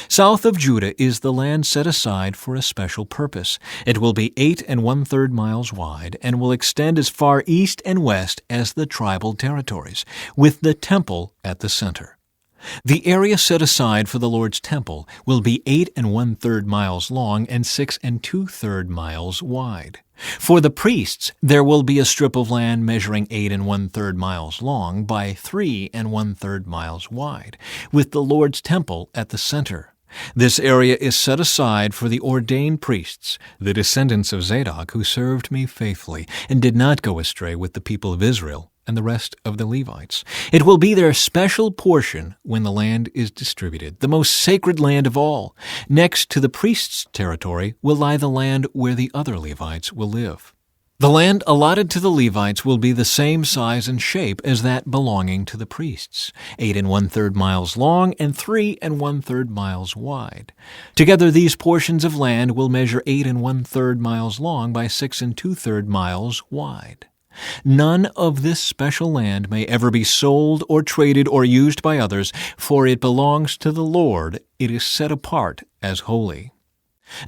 South of Judah is the land set aside for a special purpose. It will be 8 1/3 miles wide and will extend as far east and west as the tribal territories, with the temple at the center. The area set aside for the Lord's temple will be 8 1/3 miles long and 6 2/3 miles wide. For the priests, there will be a strip of land measuring 8 1/3 miles long by 3 1/3 miles wide, with the Lord's temple at the center. This area is set aside for the ordained priests, the descendants of Zadok who served me faithfully and did not go astray with the people of Israel and the rest of the Levites. It will be their special portion when the land is distributed, the most sacred land of all. Next to the priest's territory will lie the land where the other Levites will live. The land allotted to the Levites will be the same size and shape as that belonging to the priests, 8 1/3 miles long and 3 1/3 miles wide. Together these portions of land will measure 8 1/3 miles long by 6 2/3 miles wide. None of this special land may ever be sold or traded or used by others, for it belongs to the Lord. It is set apart as holy.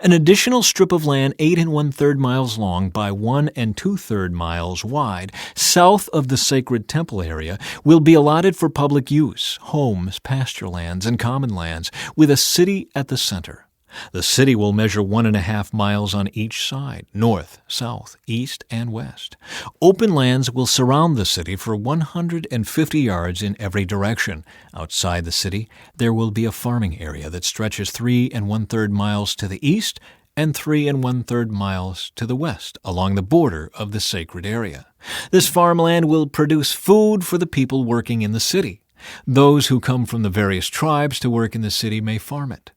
An additional strip of land 8 1/3 miles long by 1 2/3 miles wide, south of the sacred temple area, will be allotted for public use, homes, pasture lands, and common lands, with a city at the center. The city will measure 1.5 miles on each side, north, south, east, and west. Open lands will surround the city for 150 yards in every direction. Outside the city, there will be a farming area that stretches 3 1/3 miles to the east and 3 1/3 miles to the west along the border of the sacred area. This farmland will produce food for the people working in the city. Those who come from the various tribes to work in the city may farm it.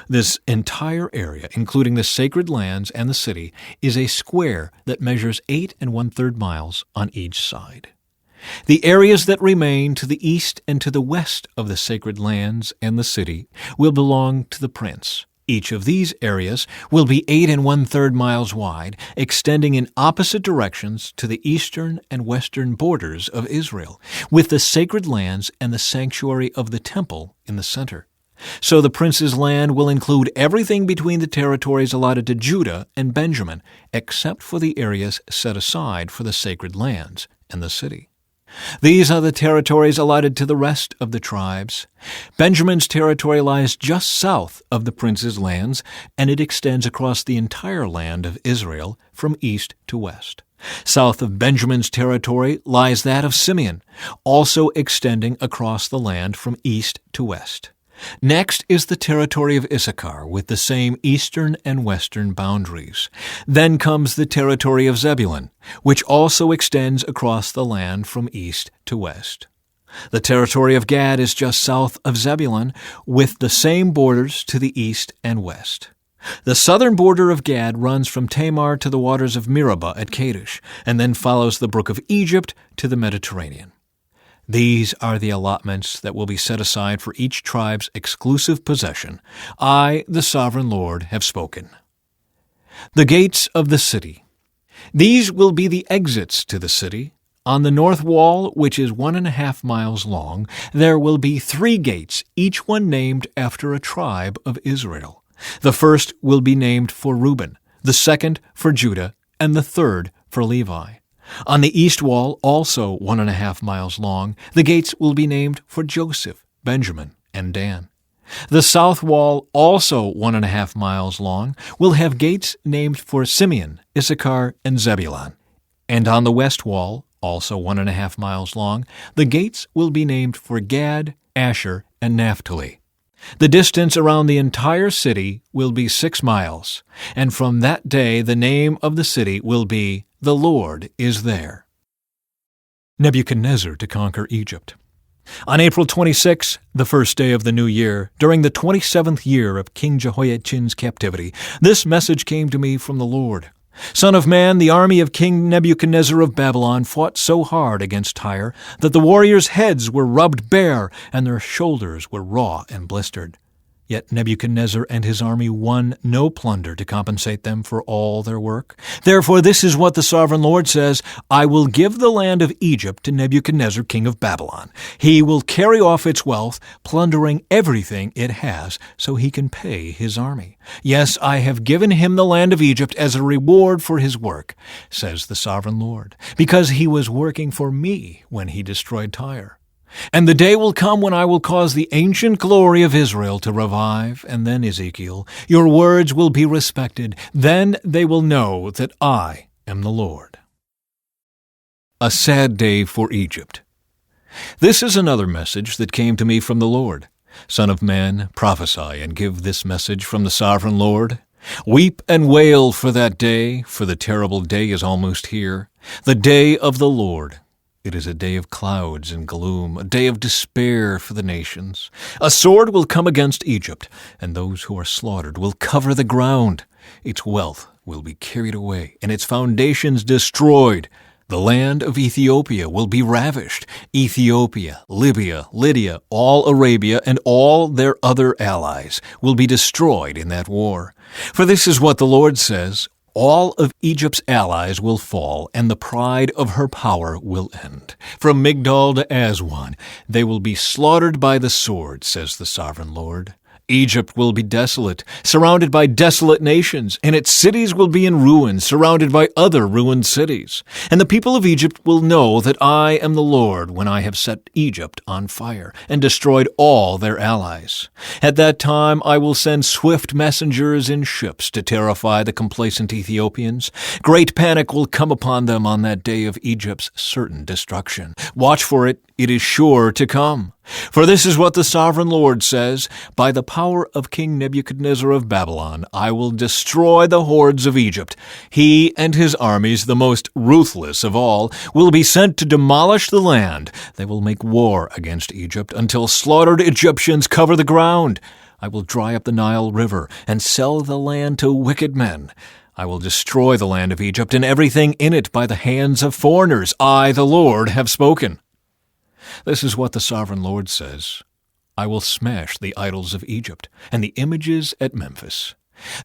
This entire area, including the sacred lands and the city, is a square that measures 8 1/3 miles on each side. The areas that remain to the east and to the west of the sacred lands and the city will belong to the prince. Each of these areas will be 8 1/3 miles wide, extending in opposite directions to the eastern and western borders of Israel, with the sacred lands and the sanctuary of the temple in the center. So the prince's land will include everything between the territories allotted to Judah and Benjamin, except for the areas set aside for the sacred lands and the city. These are the territories allotted to the rest of the tribes. Benjamin's territory lies just south of the prince's lands, and it extends across the entire land of Israel from east to west. South of Benjamin's territory lies that of Simeon, also extending across the land from east to west. Next is the territory of Issachar, with the same eastern and western boundaries. Then comes the territory of Zebulun, which also extends across the land from east to west. The territory of Gad is just south of Zebulun, with the same borders to the east and west. The southern border of Gad runs from Tamar to the waters of Meribah at Kadesh, and then follows the brook of Egypt to the Mediterranean. These are the allotments that will be set aside for each tribe's exclusive possession. I, the sovereign Lord, have spoken. The gates of the city. These will be the exits to the city. On the north wall, which is 1.5 miles long, there will be 3 gates, each one named after a tribe of Israel. The first will be named for Reuben, the second for Judah, and the third for Levi. On the east wall, also 1.5 miles long, the gates will be named for Joseph, Benjamin, and Dan. The south wall, also 1.5 miles long, will have gates named for Simeon, Issachar, and Zebulun. And on the west wall, also 1.5 miles long, the gates will be named for Gad, Asher, and Naphtali. The distance around the entire city will be 6 miles, and from that day the name of the city will be "The Lord is there." Nebuchadnezzar to conquer Egypt. On April 26, the first day of the new year, during the 27th year of King Jehoiachin's captivity, this message came to me from the Lord. Son of man, the army of King Nebuchadnezzar of Babylon fought so hard against Tyre that the warriors' heads were rubbed bare and their shoulders were raw and blistered. Yet Nebuchadnezzar and his army won no plunder to compensate them for all their work. Therefore, this is what the sovereign Lord says: I will give the land of Egypt to Nebuchadnezzar, king of Babylon. He will carry off its wealth, plundering everything it has, so he can pay his army. Yes, I have given him the land of Egypt as a reward for his work, says the sovereign Lord, because he was working for me when he destroyed Tyre. And the day will come when I will cause the ancient glory of Israel to revive, and then, Ezekiel, your words will be respected. Then they will know that I am the Lord. A sad day for Egypt. This is another message that came to me from the Lord. Son of man, prophesy and give this message from the sovereign Lord. Weep and wail for that day, for the terrible day is almost here, the day of the Lord. It is a day of clouds and gloom, a day of despair for the nations. A sword will come against Egypt, and those who are slaughtered will cover the ground. Its wealth will be carried away, and its foundations destroyed. The land of Ethiopia will be ravished. Ethiopia, Libya, Lydia, all Arabia, and all their other allies will be destroyed in that war. For this is what the Lord says: all of Egypt's allies will fall, and the pride of her power will end. From Migdol to Aswan, they will be slaughtered by the sword, says the sovereign Lord. Egypt will be desolate, surrounded by desolate nations, and its cities will be in ruins, surrounded by other ruined cities. And the people of Egypt will know that I am the Lord when I have set Egypt on fire and destroyed all their allies. At that time I will send swift messengers in ships to terrify the complacent Ethiopians. Great panic will come upon them on that day of Egypt's certain destruction. Watch for it. It is sure to come. For this is what the sovereign Lord says: by the power of King Nebuchadnezzar of Babylon, I will destroy the hordes of Egypt. He and his armies, the most ruthless of all, will be sent to demolish the land. They will make war against Egypt until slaughtered Egyptians cover the ground. I will dry up the Nile River and sell the land to wicked men. I will destroy the land of Egypt and everything in it by the hands of foreigners. I, the Lord, have spoken. This is what the sovereign Lord says: I will smash the idols of Egypt and the images at Memphis.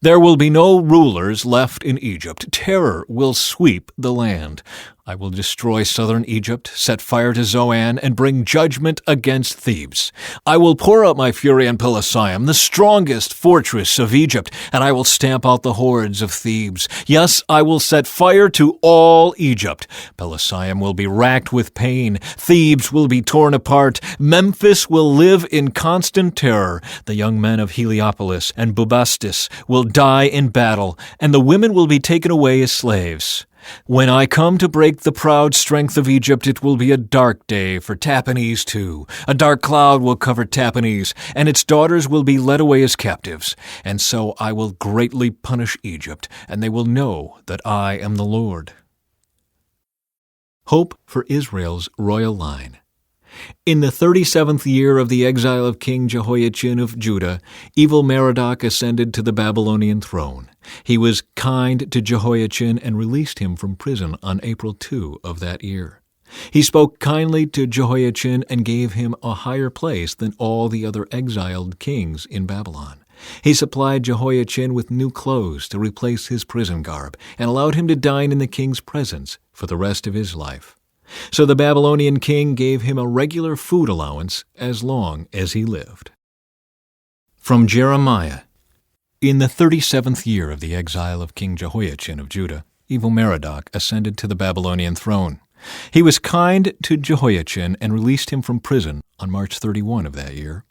There will be no rulers left in Egypt. Terror will sweep the land. I will destroy southern Egypt, set fire to Zoan, and bring judgment against Thebes. I will pour out my fury on Pelusium, the strongest fortress of Egypt, and I will stamp out the hordes of Thebes. Yes, I will set fire to all Egypt. Pelusium will be racked with pain. Thebes will be torn apart. Memphis will live in constant terror. The young men of Heliopolis and Bubastis will die in battle, and the women will be taken away as slaves. When I come to break the proud strength of Egypt, it will be a dark day for Tahpanhes too. A dark cloud will cover Tahpanhes, and its daughters will be led away as captives. And so I will greatly punish Egypt, and they will know that I am the Lord. Hope for Israel's royal line. In the 37th year of the exile of King Jehoiachin of Judah, evil Merodach ascended to the Babylonian throne. He was kind to Jehoiachin and released him from prison on April 2 of that year. He spoke kindly to Jehoiachin and gave him a higher place than all the other exiled kings in Babylon. He supplied Jehoiachin with new clothes to replace his prison garb, and allowed him to dine in the king's presence for the rest of his life. So the Babylonian king gave him a regular food allowance as long as he lived. From Jeremiah. In the 37th year of the exile of King Jehoiachin of Judah, Evil-Merodach ascended to the Babylonian throne. He was kind to Jehoiachin and released him from prison on March 31 of that year.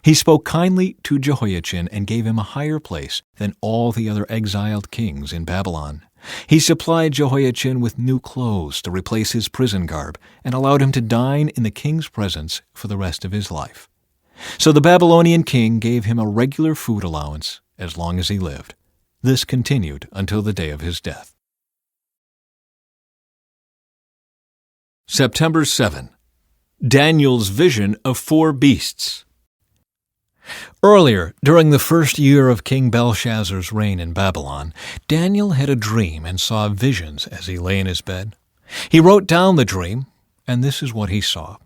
He spoke kindly to Jehoiachin and gave him a higher place than all the other exiled kings in Babylon. He supplied Jehoiachin with new clothes to replace his prison garb and allowed him to dine in the king's presence for the rest of his life. So the Babylonian king gave him a regular food allowance as long as he lived. This continued until the day of his death. September 7. Daniel's vision of 4 beasts. Earlier, during the first year of King Belshazzar's reign in Babylon, Daniel had a dream and saw visions as he lay in his bed. He wrote down the dream, and this is what he saw.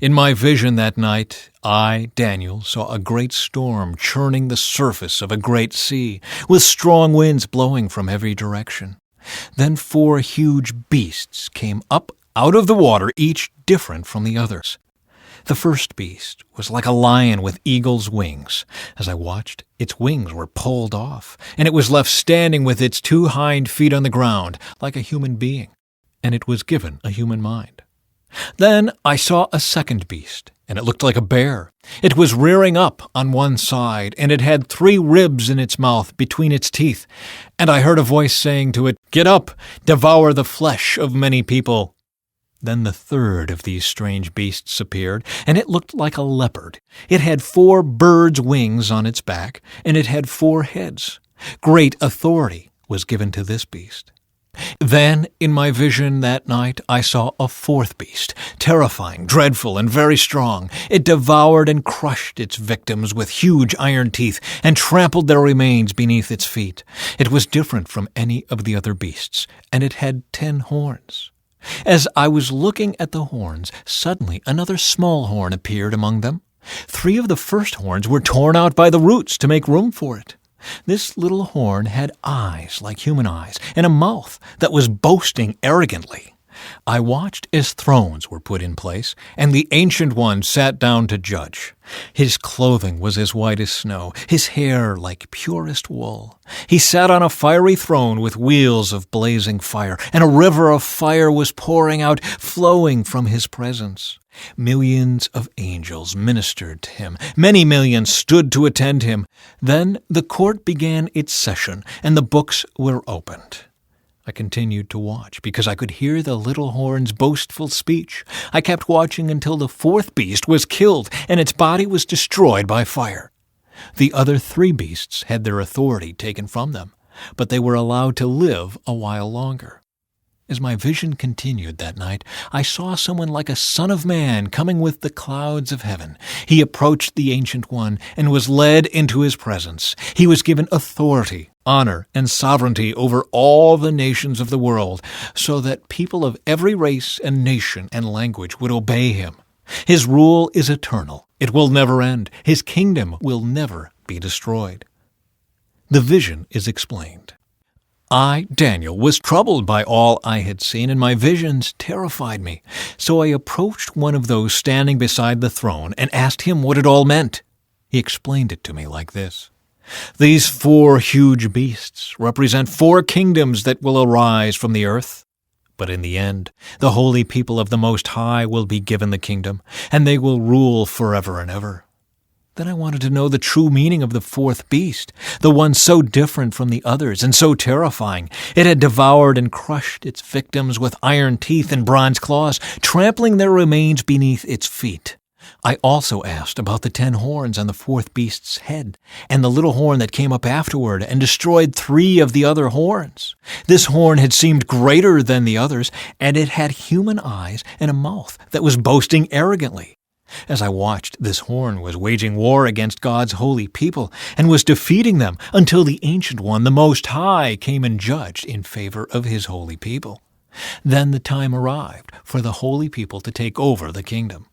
In my vision that night, I, Daniel, saw a great storm churning the surface of a great sea, with strong winds blowing from every direction. Then 4 huge beasts came up out of the water, each different from the others. The first beast was like a lion with eagle's wings. As I watched, its wings were pulled off, and it was left standing with its 2 hind feet on the ground, like a human being, and it was given a human mind. Then I saw a second beast, and it looked like a bear. It was rearing up on one side, and it had 3 ribs in its mouth between its teeth. And I heard a voice saying to it, "Get up, devour the flesh of many people." Then the third of these strange beasts appeared, and it looked like a leopard. It had 4 birds' wings on its back, and it had 4 heads. Great authority was given to this beast. Then, in my vision that night, I saw a 4th beast, terrifying, dreadful, and very strong. It devoured and crushed its victims with huge iron teeth and trampled their remains beneath its feet. It was different from any of the other beasts, and it had 10 horns. As I was looking at the horns, suddenly another small horn appeared among them. 3 of the first horns were torn out by the roots to make room for it. This little horn had eyes like human eyes and a mouth that was boasting arrogantly. I watched as thrones were put in place, and the Ancient One sat down to judge. His clothing was as white as snow, his hair like purest wool. He sat on a fiery throne with wheels of blazing fire, and a river of fire was pouring out, flowing from his presence. Millions of angels ministered to him. Many millions stood to attend him. Then the court began its session, and the books were opened. I continued to watch because I could hear the little horn's boastful speech. I kept watching until the 4th beast was killed and its body was destroyed by fire. The other 3 beasts had their authority taken from them, but they were allowed to live a while longer. As my vision continued that night, I saw someone like a son of man coming with the clouds of heaven. He approached the Ancient One and was led into his presence. He was given authority, honor, and sovereignty over all the nations of the world, so that people of every race and nation and language would obey him. His rule is eternal. It will never end. His kingdom will never be destroyed. The vision is explained. I, Daniel, was troubled by all I had seen, and my visions terrified me. So I approached one of those standing beside the throne and asked him what it all meant. He explained it to me like this. These 4 huge beasts represent 4 kingdoms that will arise from the earth. But in the end, the holy people of the Most High will be given the kingdom, and they will rule forever and ever. Then I wanted to know the true meaning of the 4th beast, the one so different from the others and so terrifying. It had devoured and crushed its victims with iron teeth and bronze claws, trampling their remains beneath its feet. I also asked about the 10 horns on the 4th beast's head, and the little horn that came up afterward and destroyed 3 of the other horns. This horn had seemed greater than the others, and it had human eyes and a mouth that was boasting arrogantly. As I watched, this horn was waging war against God's holy people and was defeating them until the Ancient One, the Most High, came and judged in favor of his holy people. Then the time arrived for the holy people to take over the kingdom.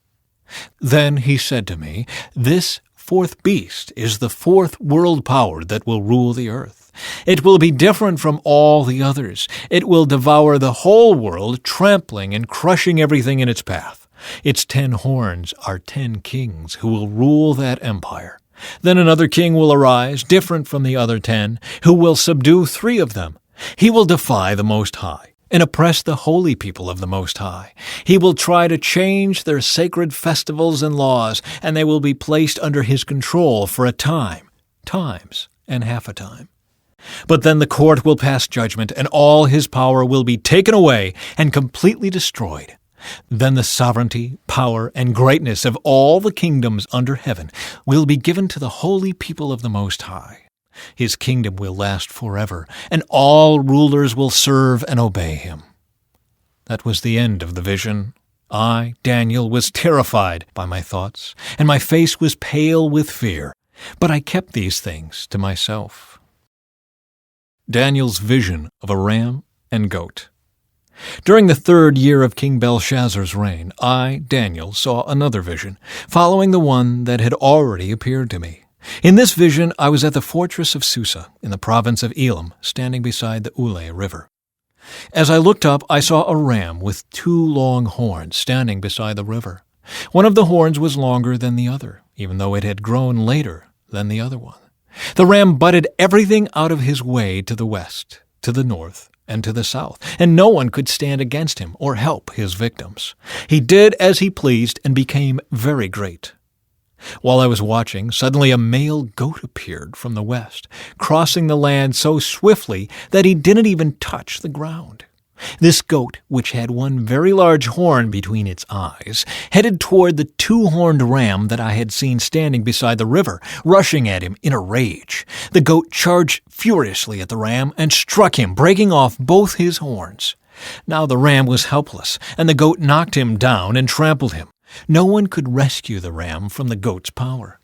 Then he said to me, "This fourth beast is the fourth world power that will rule the earth. It will be different from all the others. It will devour the whole world, trampling and crushing everything in its path. Its 10 horns are 10 kings who will rule that empire. Then another king will arise, different from the other 10, who will subdue 3 of them. He will defy the Most High and oppress the holy people of the Most High. He will try to change their sacred festivals and laws, and they will be placed under his control for a time, times, and half a time. But then the court will pass judgment, and all his power will be taken away and completely destroyed. Then the sovereignty, power, and greatness of all the kingdoms under heaven will be given to the holy people of the Most High. His kingdom will last forever, and all rulers will serve and obey him. That was the end of the vision. I, Daniel, was terrified by my thoughts, and my face was pale with fear, but I kept these things to myself. Daniel's vision of a ram and goat. During the 3rd year of King Belshazzar's reign, I, Daniel, saw another vision, following the one that had already appeared to me. In this vision, I was at the fortress of Susa, in the province of Elam, standing beside the Ule River. As I looked up, I saw a ram with 2 long horns standing beside the river. One of the horns was longer than the other, even though it had grown later than the other one. The ram butted everything out of his way to the west, to the north, and to the south, and no one could stand against him or help his victims. He did as he pleased and became very great. While I was watching, suddenly a male goat appeared from the west, crossing the land so swiftly that he didn't even touch the ground. This goat, which had one very large horn between its eyes, headed toward the 2-horned ram that I had seen standing beside the river, rushing at him in a rage. The goat charged furiously at the ram and struck him, breaking off both his horns. Now the ram was helpless, and the goat knocked him down and trampled him. No one could rescue the ram from the goat's power.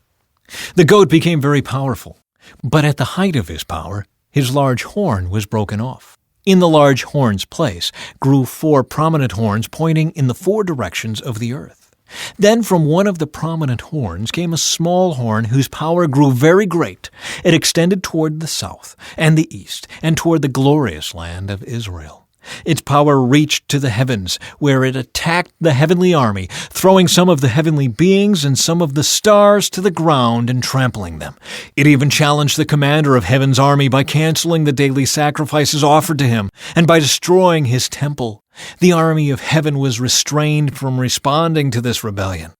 The goat became very powerful, but at the height of his power, his large horn was broken off. In the large horn's place grew 4 prominent horns pointing in the 4 directions of the earth. Then from one of the prominent horns came a small horn whose power grew very great. It extended toward the south and the east and toward the glorious land of Israel. Its power reached to the heavens, where it attacked the heavenly army, throwing some of the heavenly beings and some of the stars to the ground and trampling them. It even challenged the commander of heaven's army by canceling the daily sacrifices offered to him and by destroying his temple. The army of heaven was restrained from responding to this rebellion.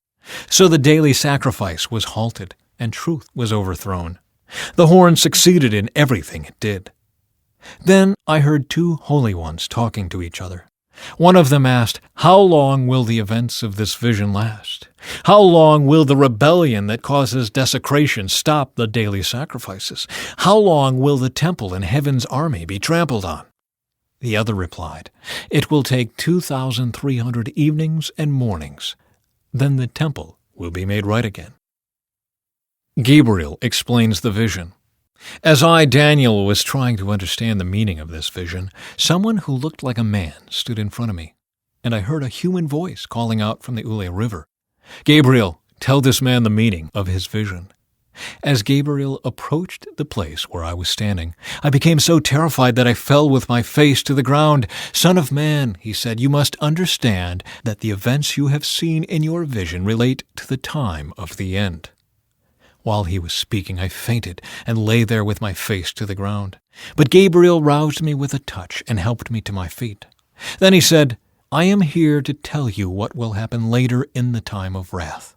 So the daily sacrifice was halted, and truth was overthrown. The horn succeeded in everything it did. Then I heard 2 holy ones talking to each other. One of them asked, "How long will the events of this vision last? How long will the rebellion that causes desecration stop the daily sacrifices? How long will the temple and heaven's army be trampled on?" The other replied, "It will take 2,300 evenings and mornings. Then the temple will be made right again." Gabriel explains the vision. As I, Daniel, was trying to understand the meaning of this vision, someone who looked like a man stood in front of me, and I heard a human voice calling out from the Ule River, "Gabriel, tell this man the meaning of his vision." As Gabriel approached the place where I was standing, I became so terrified that I fell with my face to the ground. "Son of man," he said, "you must understand that the events you have seen in your vision relate to the time of the end." While he was speaking, I fainted and lay there with my face to the ground. But Gabriel roused me with a touch and helped me to my feet. Then he said, "I am here to tell you what will happen later in the time of wrath.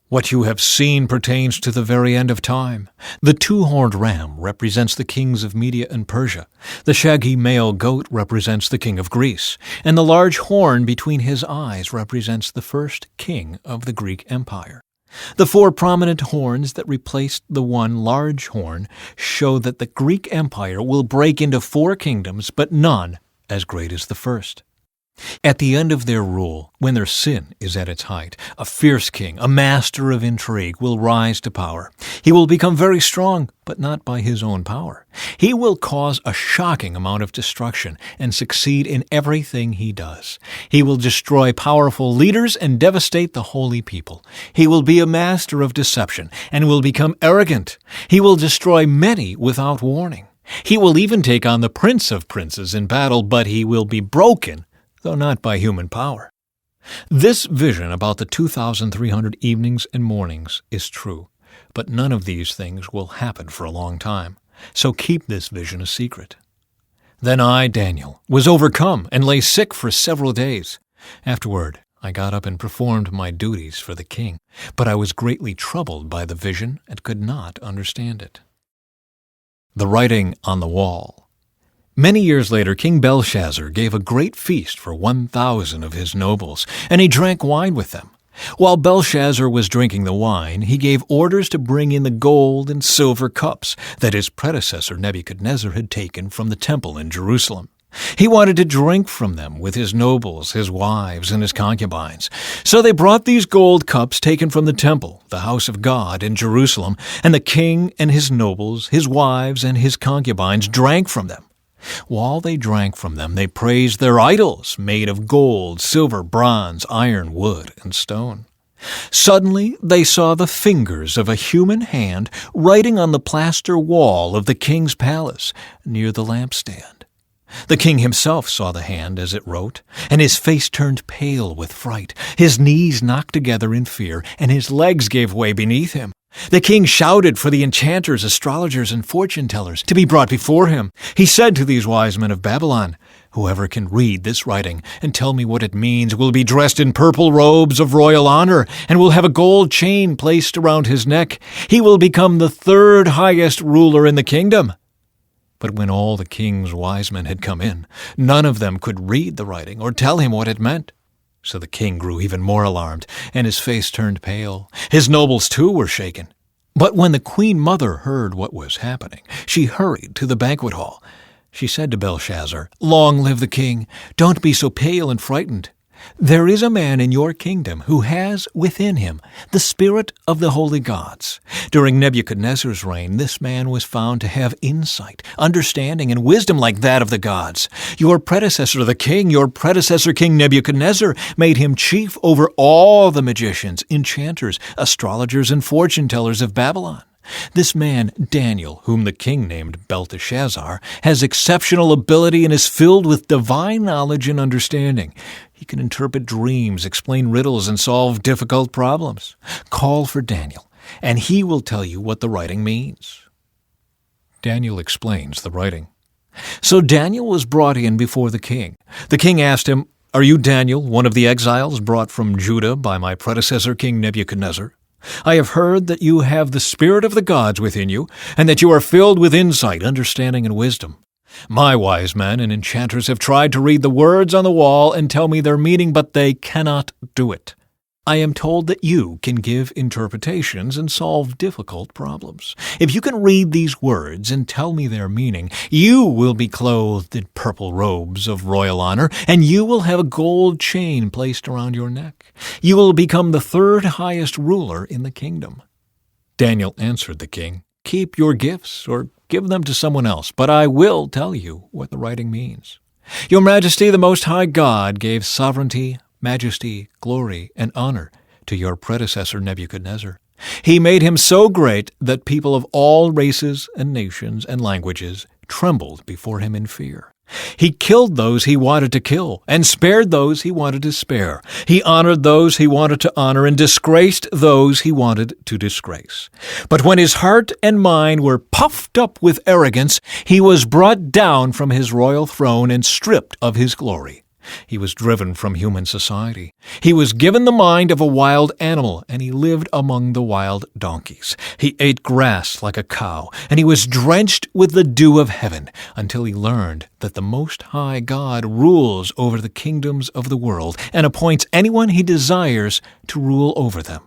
What you have seen pertains to the very end of time. The 2-horned ram represents the kings of Media and Persia. The shaggy male goat represents the king of Greece. And the large horn between his eyes represents the first king of the Greek Empire. The 4 prominent horns that replaced the one large horn show that the Greek Empire will break into 4 kingdoms, but none as great as the first. At the end of their rule, when their sin is at its height, a fierce king, a master of intrigue, will rise to power. He will become very strong, but not by his own power. He will cause a shocking amount of destruction and succeed in everything he does. He will destroy powerful leaders and devastate the holy people. He will be a master of deception and will become arrogant. He will destroy many without warning. He will even take on the prince of princes in battle, but he will be broken, though not by human power. This vision about the 2,300 evenings and mornings is true, but none of these things will happen for a long time, so keep this vision a secret. Then I, Daniel, was overcome and lay sick for several days. Afterward, I got up and performed my duties for the king, but I was greatly troubled by the vision and could not understand it. The writing on the wall. Many years later, King Belshazzar gave a great feast for 1,000 of his nobles, and he drank wine with them. While Belshazzar was drinking the wine, he gave orders to bring in the gold and silver cups that his predecessor Nebuchadnezzar had taken from the temple in Jerusalem. He wanted to drink from them with his nobles, his wives, and his concubines. So they brought these gold cups taken from the temple, the house of God in Jerusalem, and the king and his nobles, his wives, and his concubines drank from them. While they drank from them, they praised their idols, made of gold, silver, bronze, iron, wood, and stone. Suddenly they saw the fingers of a human hand writing on the plaster wall of the king's palace near the lampstand. The king himself saw the hand as it wrote, and his face turned pale with fright. His knees knocked together in fear, and his legs gave way beneath him. The king shouted for the enchanters, astrologers, and fortune-tellers to be brought before him. He said to these wise men of Babylon, "Whoever can read this writing and tell me what it means will be dressed in purple robes of royal honor and will have a gold chain placed around his neck. He will become the third highest ruler in the kingdom." But when all the king's wise men had come in, none of them could read the writing or tell him what it meant. So the king grew even more alarmed, and his face turned pale. His nobles, too, were shaken. But when the queen mother heard what was happening, she hurried to the banquet hall. She said to Belshazzar, "Long live the king! Don't be so pale and frightened. There is a man in your kingdom who has within him the spirit of the holy gods. During Nebuchadnezzar's reign, this man was found to have insight, understanding, and wisdom like that of the gods. Your predecessor, the king, your predecessor, King Nebuchadnezzar, made him chief over all the magicians, enchanters, astrologers, and fortune-tellers of Babylon. This man, Daniel, whom the king named Belteshazzar, has exceptional ability and is filled with divine knowledge and understanding. He can interpret dreams, explain riddles, and solve difficult problems. Call for Daniel, and he will tell you what the writing means." Daniel explains the writing. So Daniel was brought in before the king. The king asked him, "Are you Daniel, one of the exiles brought from Judah by my predecessor King Nebuchadnezzar? I have heard that you have the spirit of the gods within you, and that you are filled with insight, understanding, and wisdom. My wise men and enchanters have tried to read the words on the wall and tell me their meaning, but they cannot do it. I am told that you can give interpretations and solve difficult problems. If you can read these words and tell me their meaning, you will be clothed in purple robes of royal honor, and you will have a gold chain placed around your neck. You will become the third highest ruler in the kingdom." Daniel answered the king, "Keep your gifts or give them to someone else, but I will tell you what the writing means. Your Majesty, the Most High God, gave sovereignty, majesty, glory, and honor to your predecessor Nebuchadnezzar. He made him so great that people of all races and nations and languages trembled before him in fear. He killed those he wanted to kill and spared those he wanted to spare. He honored those he wanted to honor and disgraced those he wanted to disgrace. But when his heart and mind were puffed up with arrogance, he was brought down from his royal throne and stripped of his glory. He was driven from human society. He was given the mind of a wild animal, and he lived among the wild donkeys. He ate grass like a cow, and he was drenched with the dew of heaven, until he learned that the Most High God rules over the kingdoms of the world and appoints anyone he desires to rule over them.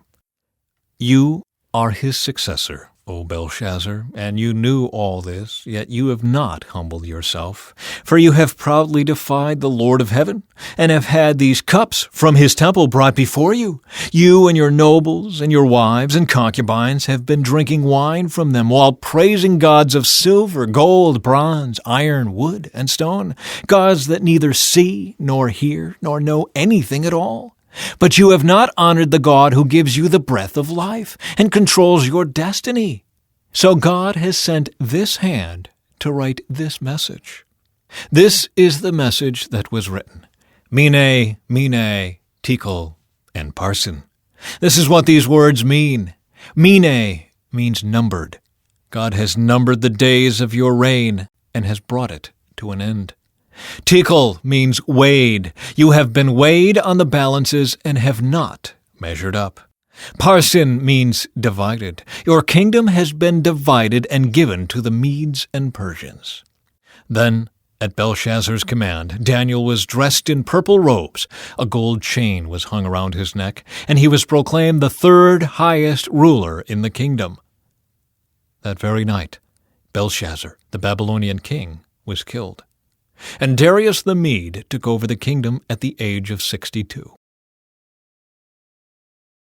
You are his successor, O Belshazzar, and you knew all this, yet you have not humbled yourself. For you have proudly defied the Lord of heaven, and have had these cups from his temple brought before you. You and your nobles and your wives and concubines have been drinking wine from them, while praising gods of silver, gold, bronze, iron, wood, and stone, gods that neither see nor hear nor know anything at all. But you have not honored the God who gives you the breath of life and controls your destiny. So God has sent this hand to write this message. This is the message that was written. Mene, Mene, Tekel, and Parsin. This is what these words mean. Mene means numbered. God has numbered the days of your reign and has brought it to an end. Tekel means weighed. You have been weighed on the balances and have not measured up. Parsin means divided. Your kingdom has been divided and given to the Medes and Persians. Then, at Belshazzar's command, Daniel was dressed in purple robes. A gold chain was hung around his neck, and he was proclaimed the third highest ruler in the kingdom. That very night, Belshazzar, the Babylonian king, was killed. And Darius the Mede took over the kingdom at the age of 62.